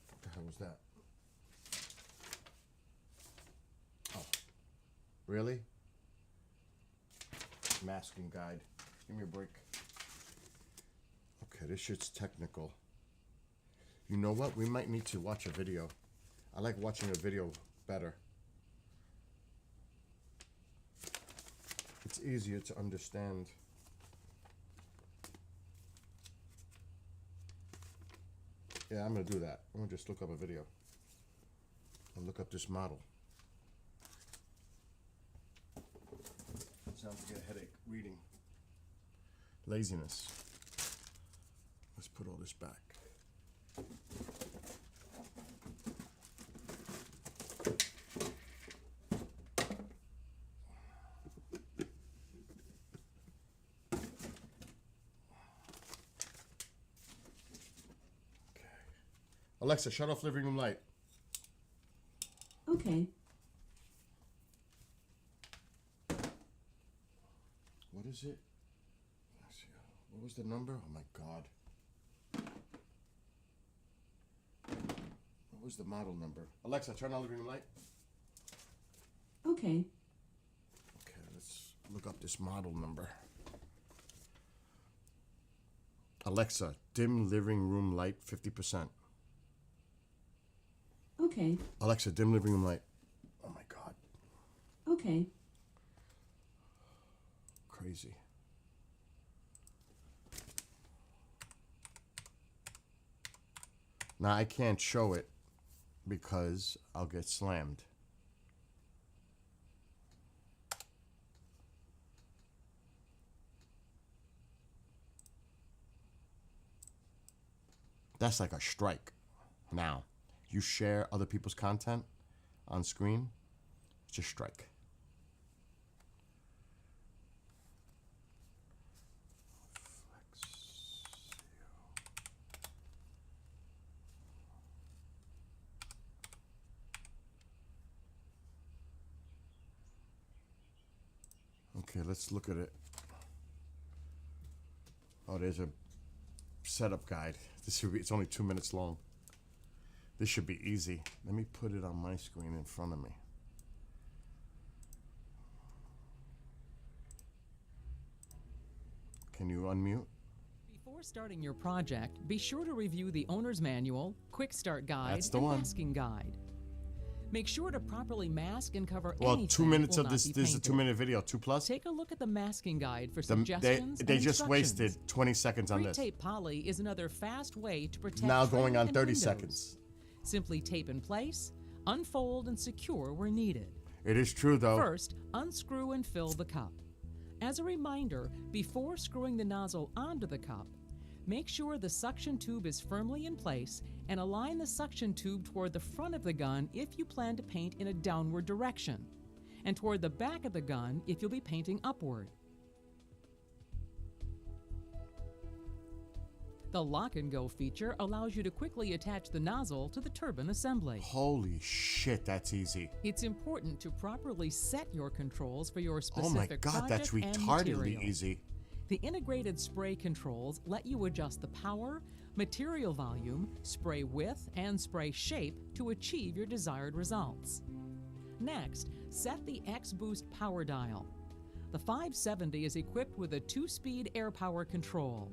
S1: What the hell was that? Oh, really? Masking guide. Give me a break. Okay, this shit's technical. You know what? We might need to watch a video. I like watching a video better. It's easier to understand. Yeah, I'm gonna do that. I'm gonna just look up a video and look up this model. Sounds to get a headache reading. Laziness. Let's put all this back. Alexa, shut off living room light.
S2: Okay.
S1: What is it? Let's see. What was the number? Oh my God. What was the model number? Alexa, turn on living room light.
S2: Okay.
S1: Okay, let's look up this model number. Alexa, dim living room light 50%.
S2: Okay.
S1: Alexa, dim living room light. Oh my God.
S2: Okay.
S1: Crazy. Now I can't show it because I'll get slammed. That's like a strike. Now, you share other people's content on screen, It's a strike. Okay, let's look at it. Oh, there's a setup guide. This should be, it's only 2 minutes long. This should be easy. Let me put it on my screen in front of me. Can you unmute?
S3: Before starting your project, be sure to review the owner's manual, quick start guide,
S1: That's the
S3: and
S1: one.
S3: masking guide. Make sure to properly mask and cover
S1: Well,
S3: anything
S1: 2 minutes
S3: that will
S1: of
S3: not
S1: this.
S3: be
S1: This is a
S3: painted.
S1: 2-minute video. 2+.
S3: Take a look at the masking guide for
S1: They
S3: suggestions
S1: they
S3: and
S1: just wasted
S3: instructions.
S1: 20 seconds on this.
S3: Pre-tape poly is another fast way to protect
S1: Now
S3: trim
S1: going on
S3: and
S1: 30
S3: windows.
S1: seconds.
S3: Simply tape in place, unfold, and secure where needed.
S1: It is true though.
S3: First, unscrew and fill the cup. As a reminder, before screwing the nozzle onto the cup, make sure the suction tube is firmly in place and align the suction tube toward the front of the gun if you plan to paint in a downward direction, and toward the back of the gun if you'll be painting upward. The lock and go feature allows you to quickly attach the nozzle to the turbine assembly.
S1: Holy shit, that's easy.
S3: It's important to properly set your controls for your
S1: Oh my
S3: specific
S1: god, that's
S3: project and
S1: retardedly
S3: material.
S1: easy.
S3: The integrated spray controls let you adjust the power, material volume, spray width, and spray shape to achieve your desired results. Next, set the X-Boost power dial. The 570 is equipped with a 2-speed air power control.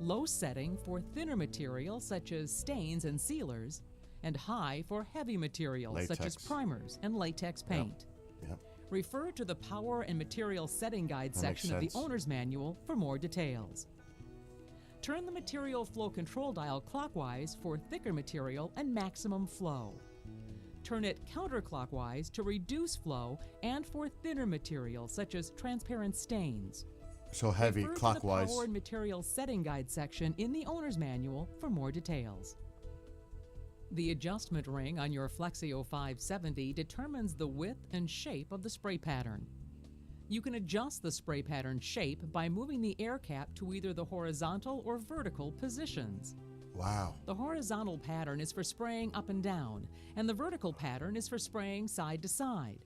S3: Low setting for thinner material such as stains and sealers, and high for heavy materials such as
S1: Latex.
S3: primers and latex paint.
S1: Yep.
S3: Refer to the Power and Material Setting Guide
S1: That
S3: section
S1: makes
S3: of the
S1: sense.
S3: owner's manual for more details. Turn the material flow control dial clockwise for thicker material and maximum flow. Turn it counterclockwise to reduce flow and for thinner material such as transparent stains.
S1: So heavy,
S3: Refer to
S1: clockwise.
S3: the Power and Material Setting Guide section in the owner's manual for more details. The adjustment ring on your Flexio 570 determines the width and shape of the spray pattern. You can adjust the spray pattern shape by moving the air cap to either the horizontal or vertical positions.
S1: Wow.
S3: The horizontal pattern is for spraying up and down, and the vertical pattern is for spraying side to side.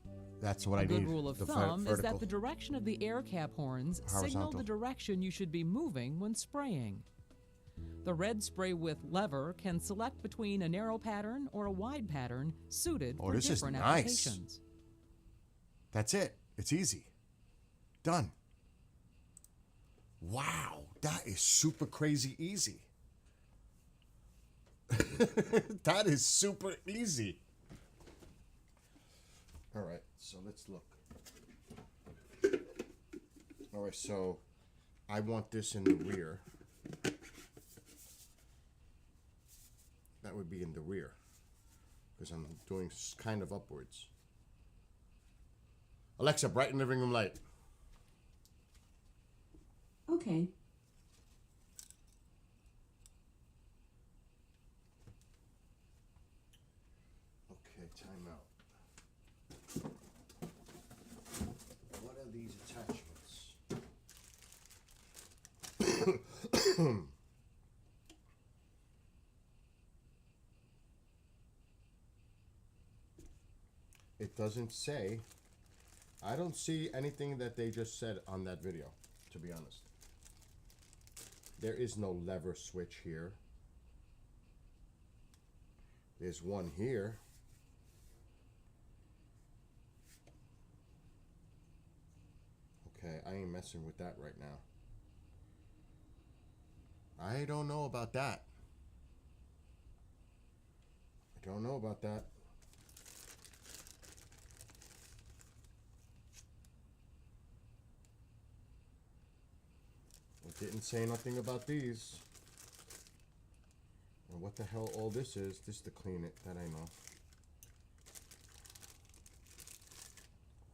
S1: That's what
S3: A
S1: I
S3: good
S1: need.
S3: rule of
S1: the
S3: thumb is
S1: vertical.
S3: that the direction of the air cap horns signal
S1: Horizontal.
S3: the direction you should be moving when spraying. The red spray width lever can select between a narrow pattern or a wide pattern suited
S1: Oh,
S3: for
S1: this is
S3: different
S1: nice.
S3: applications.
S1: That's it. It's easy. Done. Wow, that is super crazy easy. That is super easy. All right, so let's look. All right, so I want this in the rear. That would be in the rear because I'm doing kind of upwards. Alexa, brighten the living room light.
S2: Okay.
S1: Okay, time out. What are these attachments? It doesn't say. I don't see anything that they just said on that video, to be honest. There is no lever switch here. There's one here. Okay, I ain't messing with that right now. I don't know about that. I don't know about that. It didn't say nothing about these. And what the hell all this is to clean it, that I know.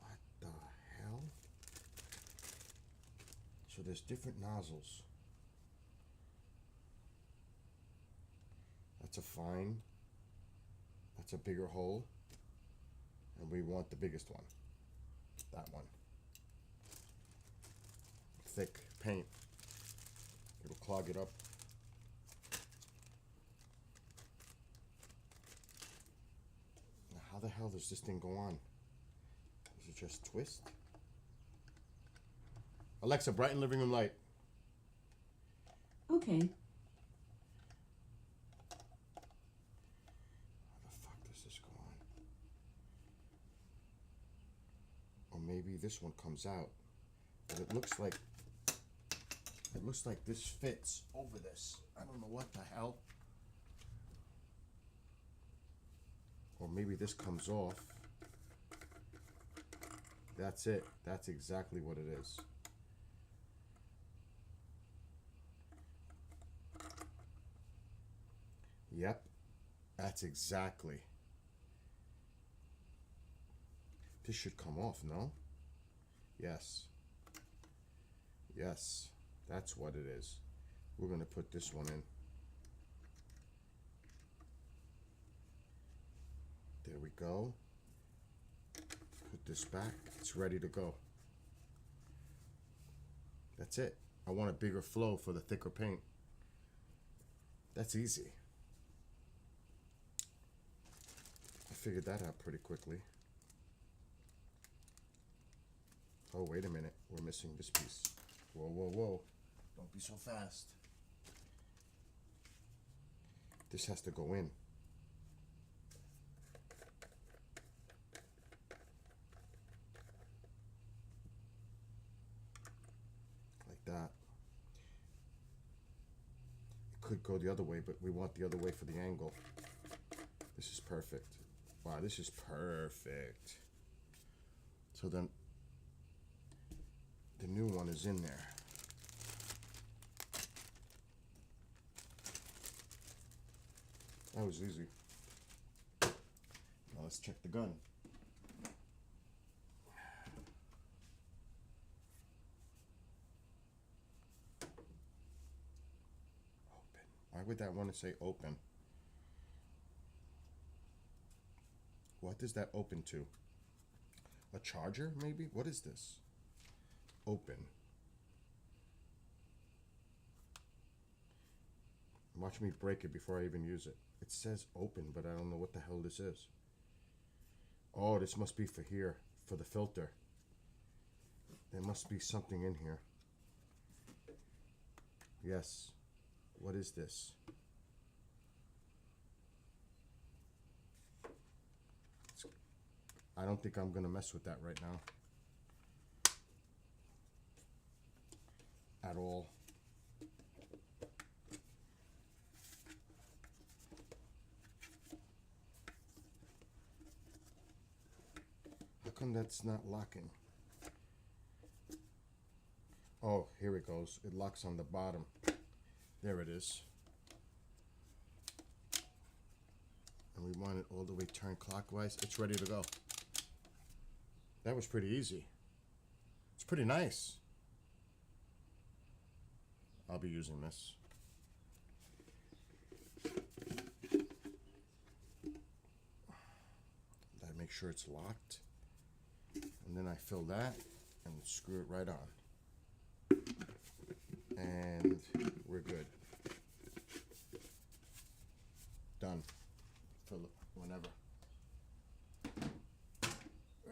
S1: What the hell? So there's different nozzles. That's a fine. That's a bigger hole. And we want the biggest one. That one. Thick paint. It'll clog it up. Now, how the hell does this thing go on? Does it just twist? Alexa, brighten living room light.
S2: Okay.
S1: How the fuck does this go on? Or maybe this one comes out. But it looks like this fits over this. I don't know what the hell. Or maybe this comes off. That's it. That's exactly what it is. Yep, that's exactly. This should come off, no? Yes. Yes, that's what it is. We're going to put this one in. There we go. Put this back. It's ready to go. That's it. I want a bigger flow for the thicker paint. That's easy. I figured that out pretty quickly. Oh, wait a minute. We're missing this piece. Whoa, whoa, whoa. Don't be so fast. This has to go in. Like that. It could go the other way, but we want the other way for the angle. This is perfect. Wow, this is perfect. So then the new one is in there. That was easy. Now let's check the gun. Open. Why would that want to say open? What does that open to? A charger, maybe? What is this? Open. Watch me break it before I even use it. It says open, but I don't know what the hell this is. Oh, this must be for here, for the filter. There must be something in here. Yes. What is this? I don't think I'm gonna mess with that right now. At all. How come that's not locking? Oh, here it goes. It locks on the bottom. There it is. And we want it all the way turned clockwise. It's ready to go. That was pretty easy. It's pretty nice. I'll be using this. I make sure it's locked. And then I fill that and screw it right on. And we're good. Done. Fill it whenever.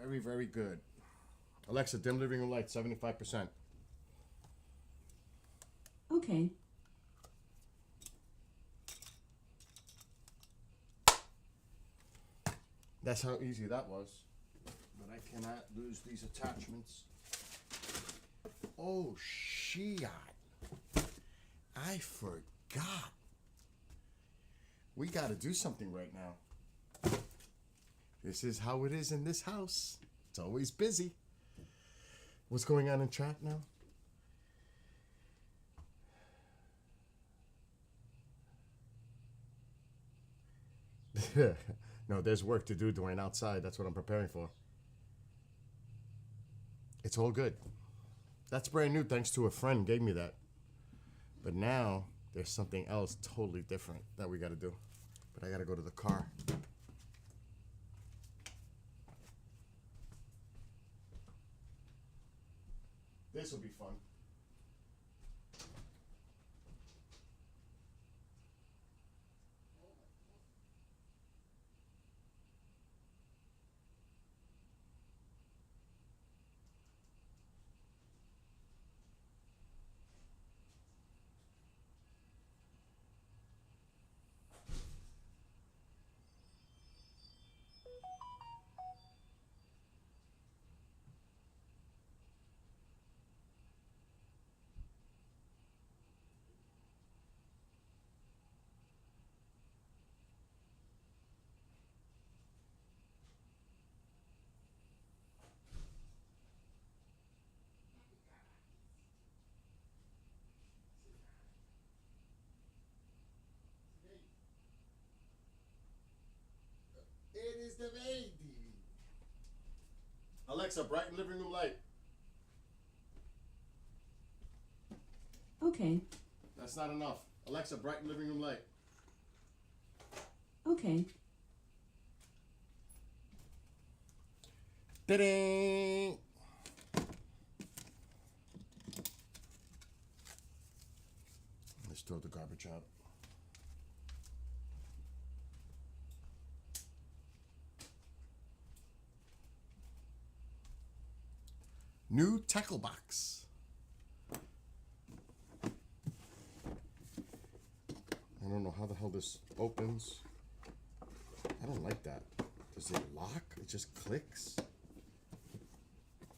S1: Very, very good. Alexa, dim living room light, 75%.
S2: Okay.
S1: That's how easy that was. But I cannot lose these attachments. Oh, shit. I forgot. We gotta do something right now. This is how it is in this house. It's always busy. What's going on in chat now? No, there's work to do, Dwayne, outside. That's what I'm preparing for. It's all good. That's brand new thanks to a friend gave me that. But now there's something else totally different that we got to do. But I got to go to the car. This will be fun. It is the baby. Alexa, brighten living room light.
S2: Okay.
S1: That's not enough. Alexa, brighten living room light.
S2: Okay.
S1: Ta-ding! Let's throw the garbage out. New tackle box. I don't know how the hell this opens. I don't like that. Does it lock? It just clicks?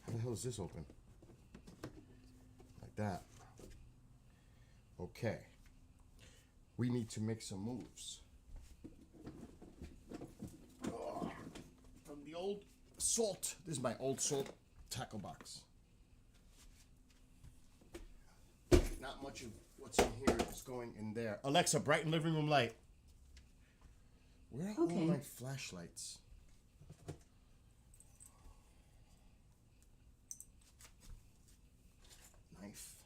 S1: How the hell does this open? Like that. Okay. We need to make some moves. From the old salt. This is my old salt tackle box. Not much of what's in here is going in there. Alexa, brighten living room light. Where are all
S2: Okay.
S1: my flashlights? Knife.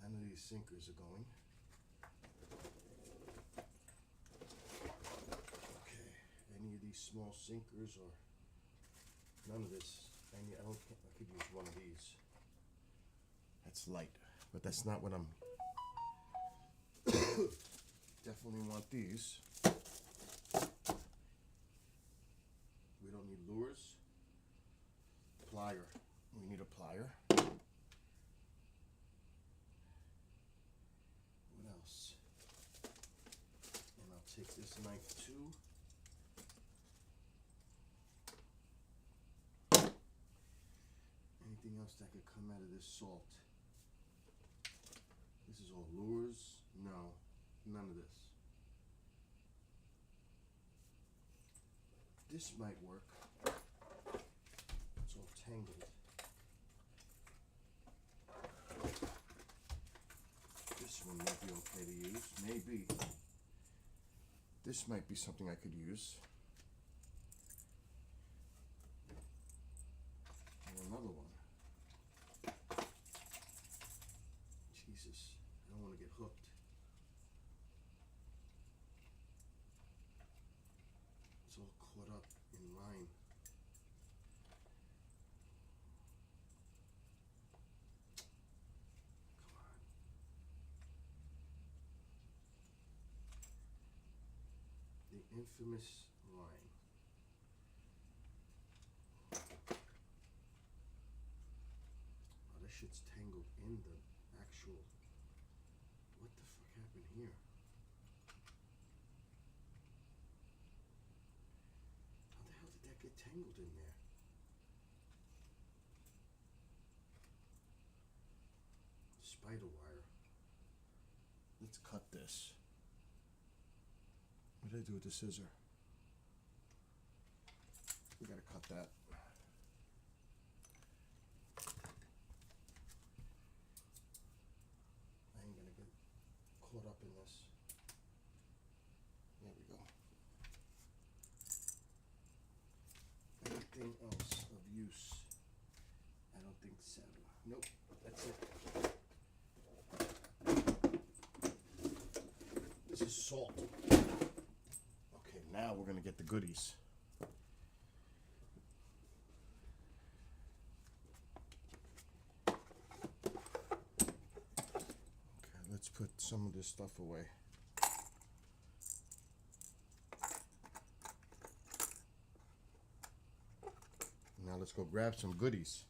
S1: None of these sinkers are going. Okay, any of these small sinkers or none of this? I could use one of these. That's light, but that's not what I'm. Definitely want these. We don't need lures. Plier. We need a plier. What else? And I'll take this knife too. Anything else that could come out of this salt? This is all lures? No, none of this. This might work. It's all tangled. This one might be okay to use. Maybe. This might be something I could use. And another one. Jesus, I don't want to get hooked. It's all caught up in line. Come on. The infamous line. Oh, this shit's tangled in the actual. What the fuck happened here? How the hell did that get tangled in there? Spider wire. Let's cut this. What did I do with the scissor? We gotta cut that. I ain't gonna get caught up in this. There we go. Anything else of use? I don't think so. Nope, that's it. This is salt. Okay, now we're gonna get the goodies. this stuff away. Now let's go grab some goodies.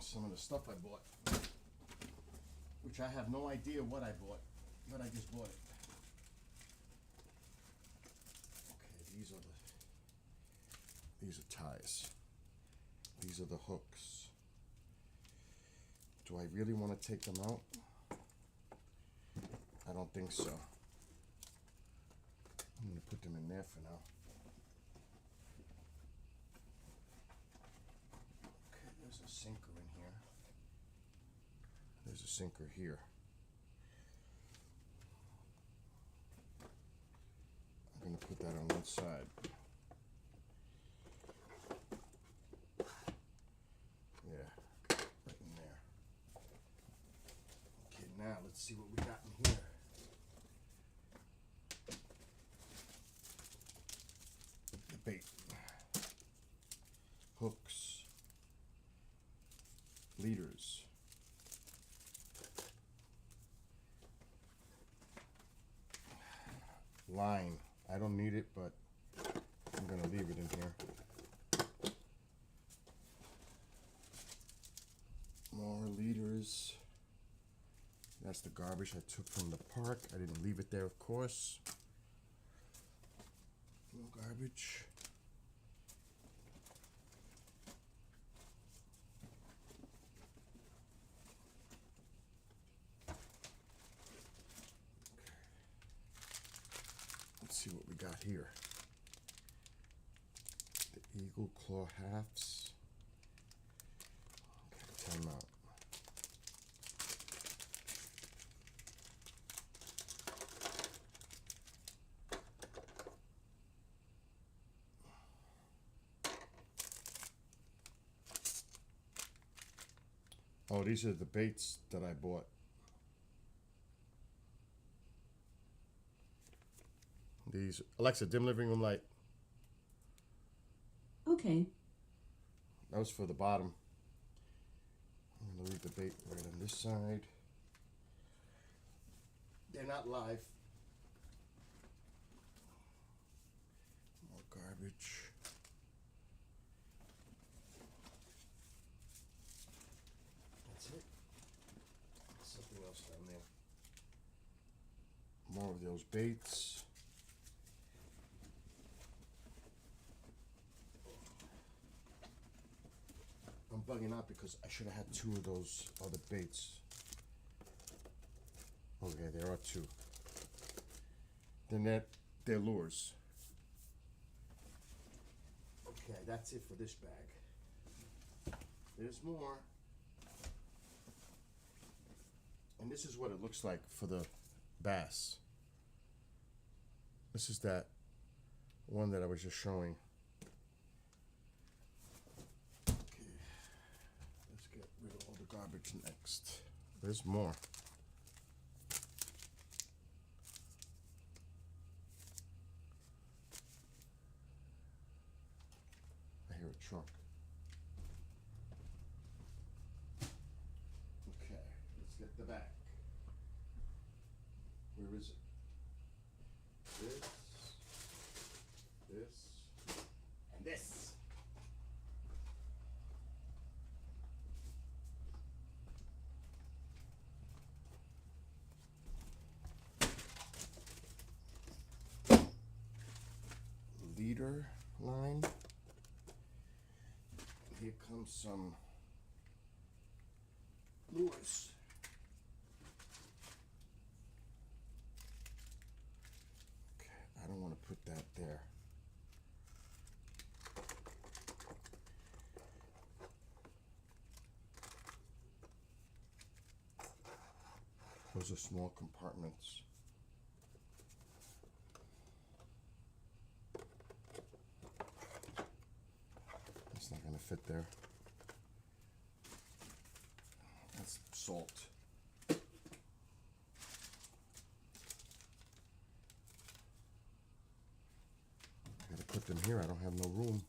S1: Some of the stuff I bought, which I have no idea what I bought, but I just bought it. Okay, these are ties. These are the hooks. Do I really want to take them out? I don't think so. I'm gonna put them in there for now. Okay, there's a sinker in here. There's a sinker here. I'm gonna put that on one side. Yeah, right in there. Okay, now let's see what we got in here. The bait. Hooks. Leaders. Line. I don't need it, but I'm gonna leave it in here. More leaders. That's the garbage I took from the park. I didn't leave it there, of course. More garbage. Let's see what we got here. The Eagle Claw halves. Okay, time out. Oh, these are the baits that I bought. These, Alexa, dim living room light.
S2: Okay.
S1: That was for the bottom. I'm gonna leave the bait right on this side. They're not live. More garbage. That's it. Something else down there. More of those baits. I'm bugging out because I should have had two of those other baits. Okay, there are two. Then they're lures. Okay, that's it for this bag. There's more. And this is what it looks like for the bass. This is that one that I was just showing. Rid of all the garbage next. There's more. I hear a truck. Okay, let's get the back. Where is it? This, and this. Leader line. Here comes some lures. Okay, I don't want to put that there. Those are small compartments. It's not going to fit there. That's salt. put them here. I don't have no room.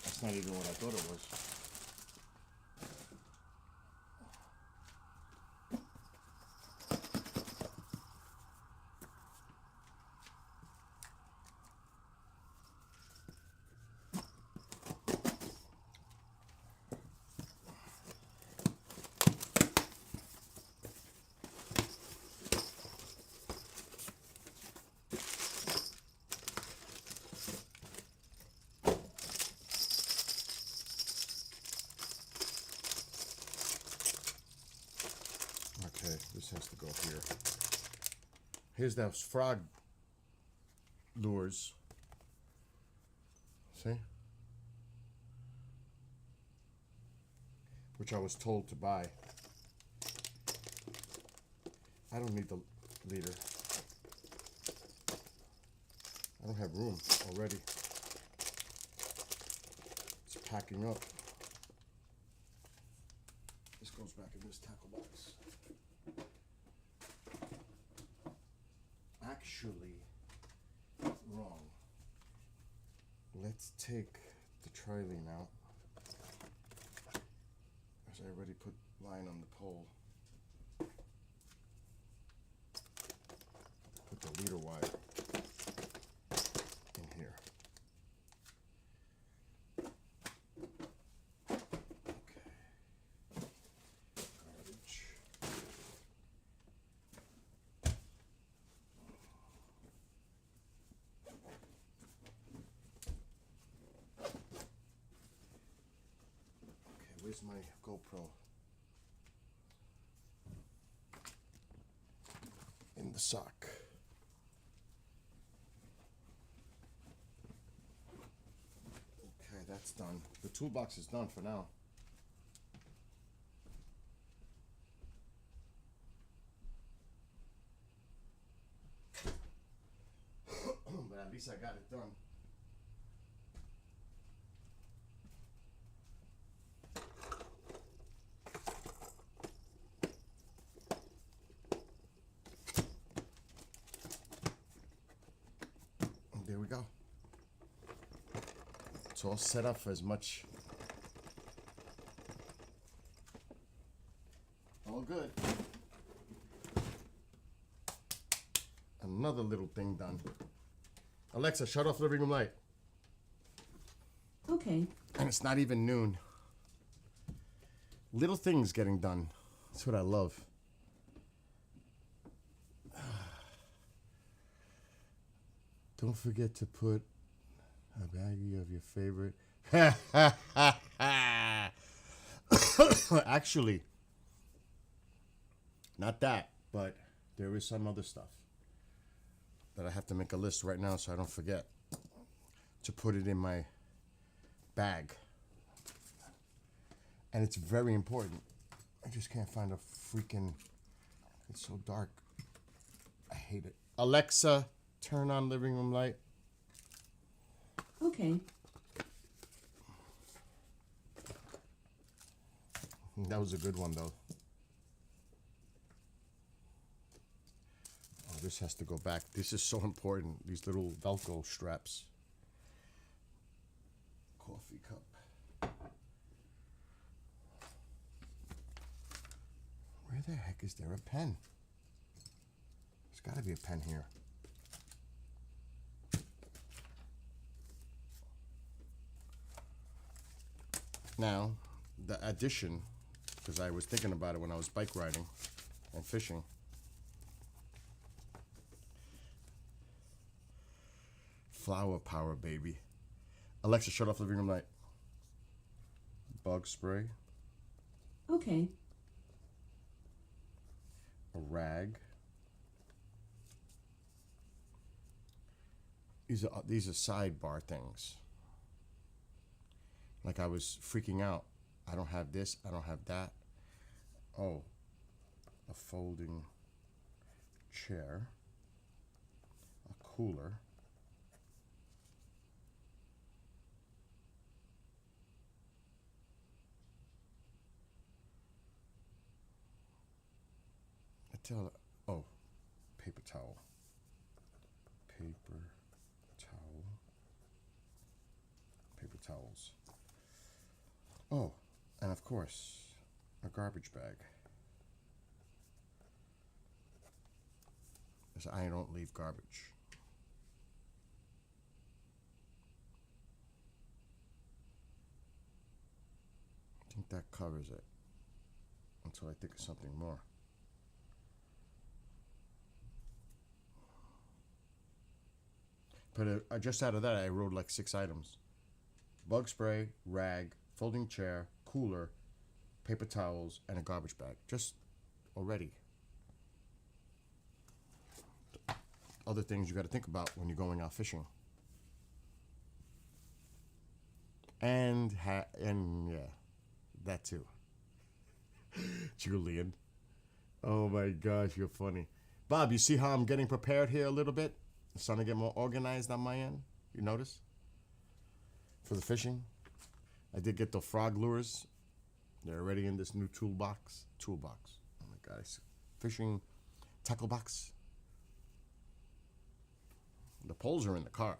S1: That's not even what I thought it was. Okay, this has to go here. Here's those frog lures. See? Which I was told to buy. I don't need the leader. I don't have room already. It's packing up. This goes back in this tackle box. Actually, wrong. Let's take the trilene out. As I already put line on the pole. Put the leader wire in here. Okay. Garbage. Okay, where's my GoPro? In the sock. Okay, that's done. The toolbox is done for now. But at least I got it done. And there we go. It's all set up for as much. All good. Another little thing done. Alexa, shut off the living room light.
S2: Okay.
S1: And it's not even noon. Little things getting done. That's what I love. Don't forget to put a baggie of your favorite. Actually, not that, but there is some other stuff that I have to make a list right now so I don't forget to put it in my bag. And it's very important. I just can't find a freaking... It's so dark. I hate it. Alexa, turn on living room light.
S2: Okay.
S1: That was a good one, though. Oh, this has to go back. This is so important. These little Velcro straps. Coffee cup. Where the heck is there a pen? There's got to be a pen here. Now, the addition, because I was thinking about it when I was bike riding and fishing. Flower power, baby. Alexa, shut off living room light. Bug spray.
S2: Okay.
S1: A rag. These are sidebar things. Like I was freaking out. I don't have this. I don't have that. Oh, a folding chair, a cooler, oh, paper towel, paper towel, paper towels. Oh, and of course, a garbage bag. Because I don't leave garbage. I think that covers it until I think of something more. But just out of that, I wrote like 6 items: bug spray, rag, folding chair, cooler, paper towels, and a garbage bag. Just already. Other things you got to think about when you're going out fishing. And yeah, that too. Julian. Oh my gosh, you're funny. Bob, you see how I'm getting prepared here a little bit? I'm starting to get more organized on my end. You notice? For the fishing. I did get the frog lures. They're already in this new toolbox. Oh my God. Fishing tackle box. The poles are in the car.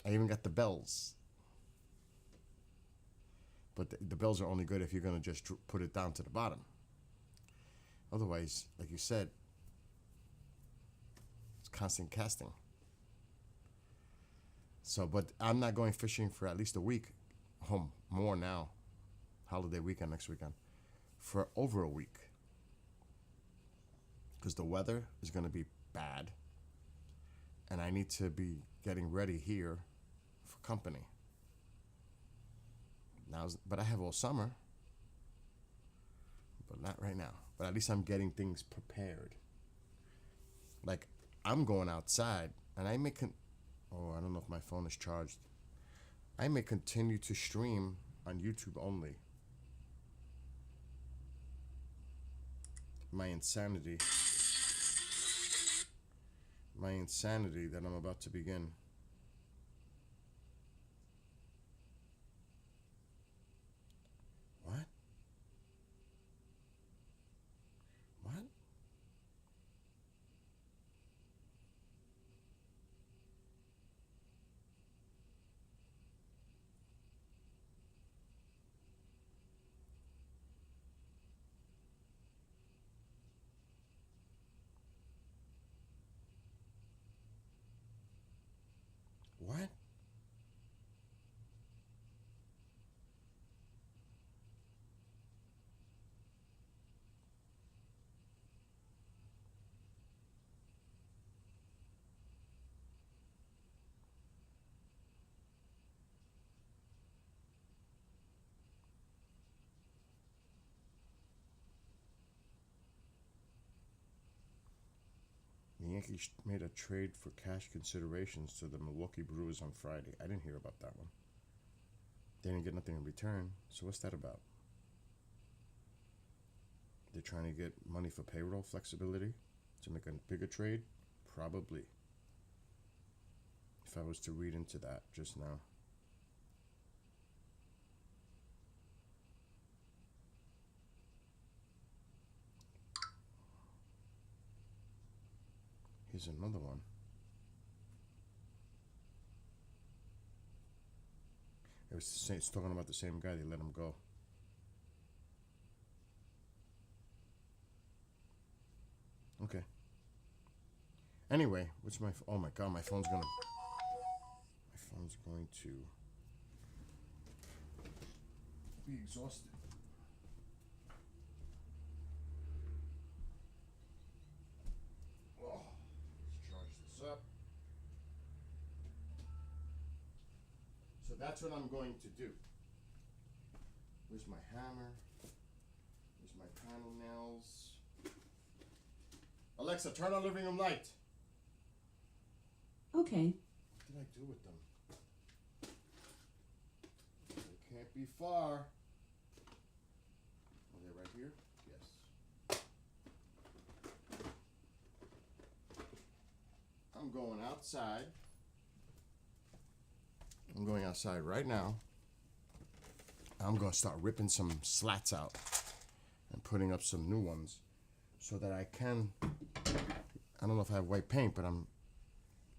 S1: I even got the bells. But the bells are only good if you're going to just put it down to the bottom. Otherwise, like you said, it's constant casting. So, but I'm not going fishing for at least a week. More now. Holiday weekend next weekend. For over a week. Because the weather is going to be bad. And I need to be getting ready here for company. But I have all summer. But not right now. But at least I'm getting things prepared. Like, I'm going outside, and I may I don't know if my phone is charged. I may continue to stream on YouTube only. My insanity that I'm about to begin. What? What? What? The Yankees made a trade for cash considerations to the Milwaukee Brewers on Friday. I didn't hear about that one. They didn't get nothing in return, so what's that about? They're trying to get money for payroll flexibility to make a bigger trade? Probably. If I was to read into that just now. Here's another one. It's talking about the same guy. They let him go. Okay. Anyway, what's my... Oh my God, my phone's going to be exhausted. Oh, let's charge this up. So that's what I'm going to do. Where's my hammer? Where's my panel nails? Alexa, turn on living room light.
S2: Okay.
S1: What did I do with them? They can't be far. here? Yes. I'm going outside. I'm going outside right now. I'm going to start ripping some slats out and putting up some new ones so that I can, I don't know if I have white paint, but I'm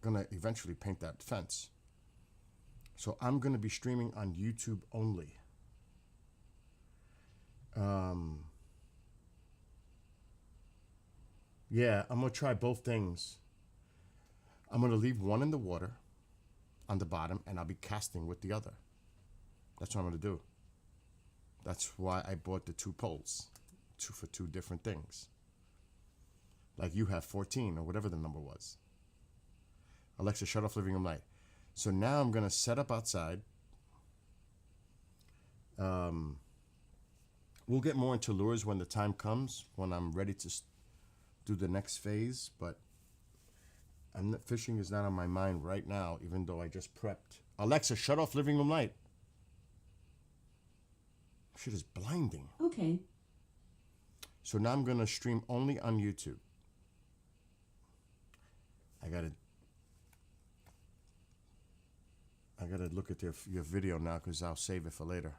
S1: going to eventually paint that fence. So I'm going to be streaming on YouTube only. Yeah, I'm going to try both things. I'm going to leave one in the water on the bottom, and I'll be casting with the other. That's what I'm going to do. That's why I bought the 2 poles, for 2 different things. Like you have 14 or whatever the number was. Alexa, shut off living room light. So now I'm going to set up outside. We'll get more into lures when the time comes, when I'm ready to do the next phase, but fishing is not on my mind right now, even though I just prepped. Alexa, shut off living room light. Shit is blinding.
S2: Okay.
S1: So now I'm going to stream only on YouTube. I gotta look at your video now because I'll save it for later.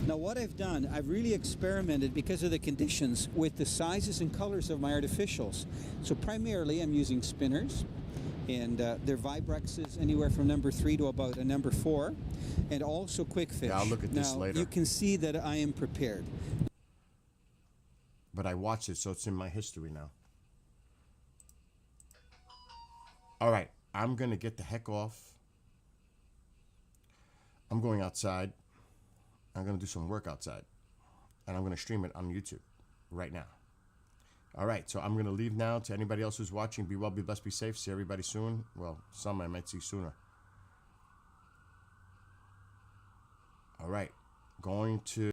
S4: Now what I've done, I've really experimented because of the conditions with the sizes and colors of my artificials. So primarily I'm using spinners, and they're Vibrexes anywhere from number 3 to about a number 4, and also quick fish.
S1: Yeah, I'll look at this
S4: now,
S1: later.
S4: You can see that I am prepared.
S1: But I watched it, so it's in my history now. All right, I'm going to get the heck off. I'm going outside. I'm going to do some work outside. And I'm going to stream it on YouTube right now. All right, so I'm going to leave now. To anybody else who's watching, be well, be blessed, be safe. See everybody soon. Well, some I might see sooner. All right, going to...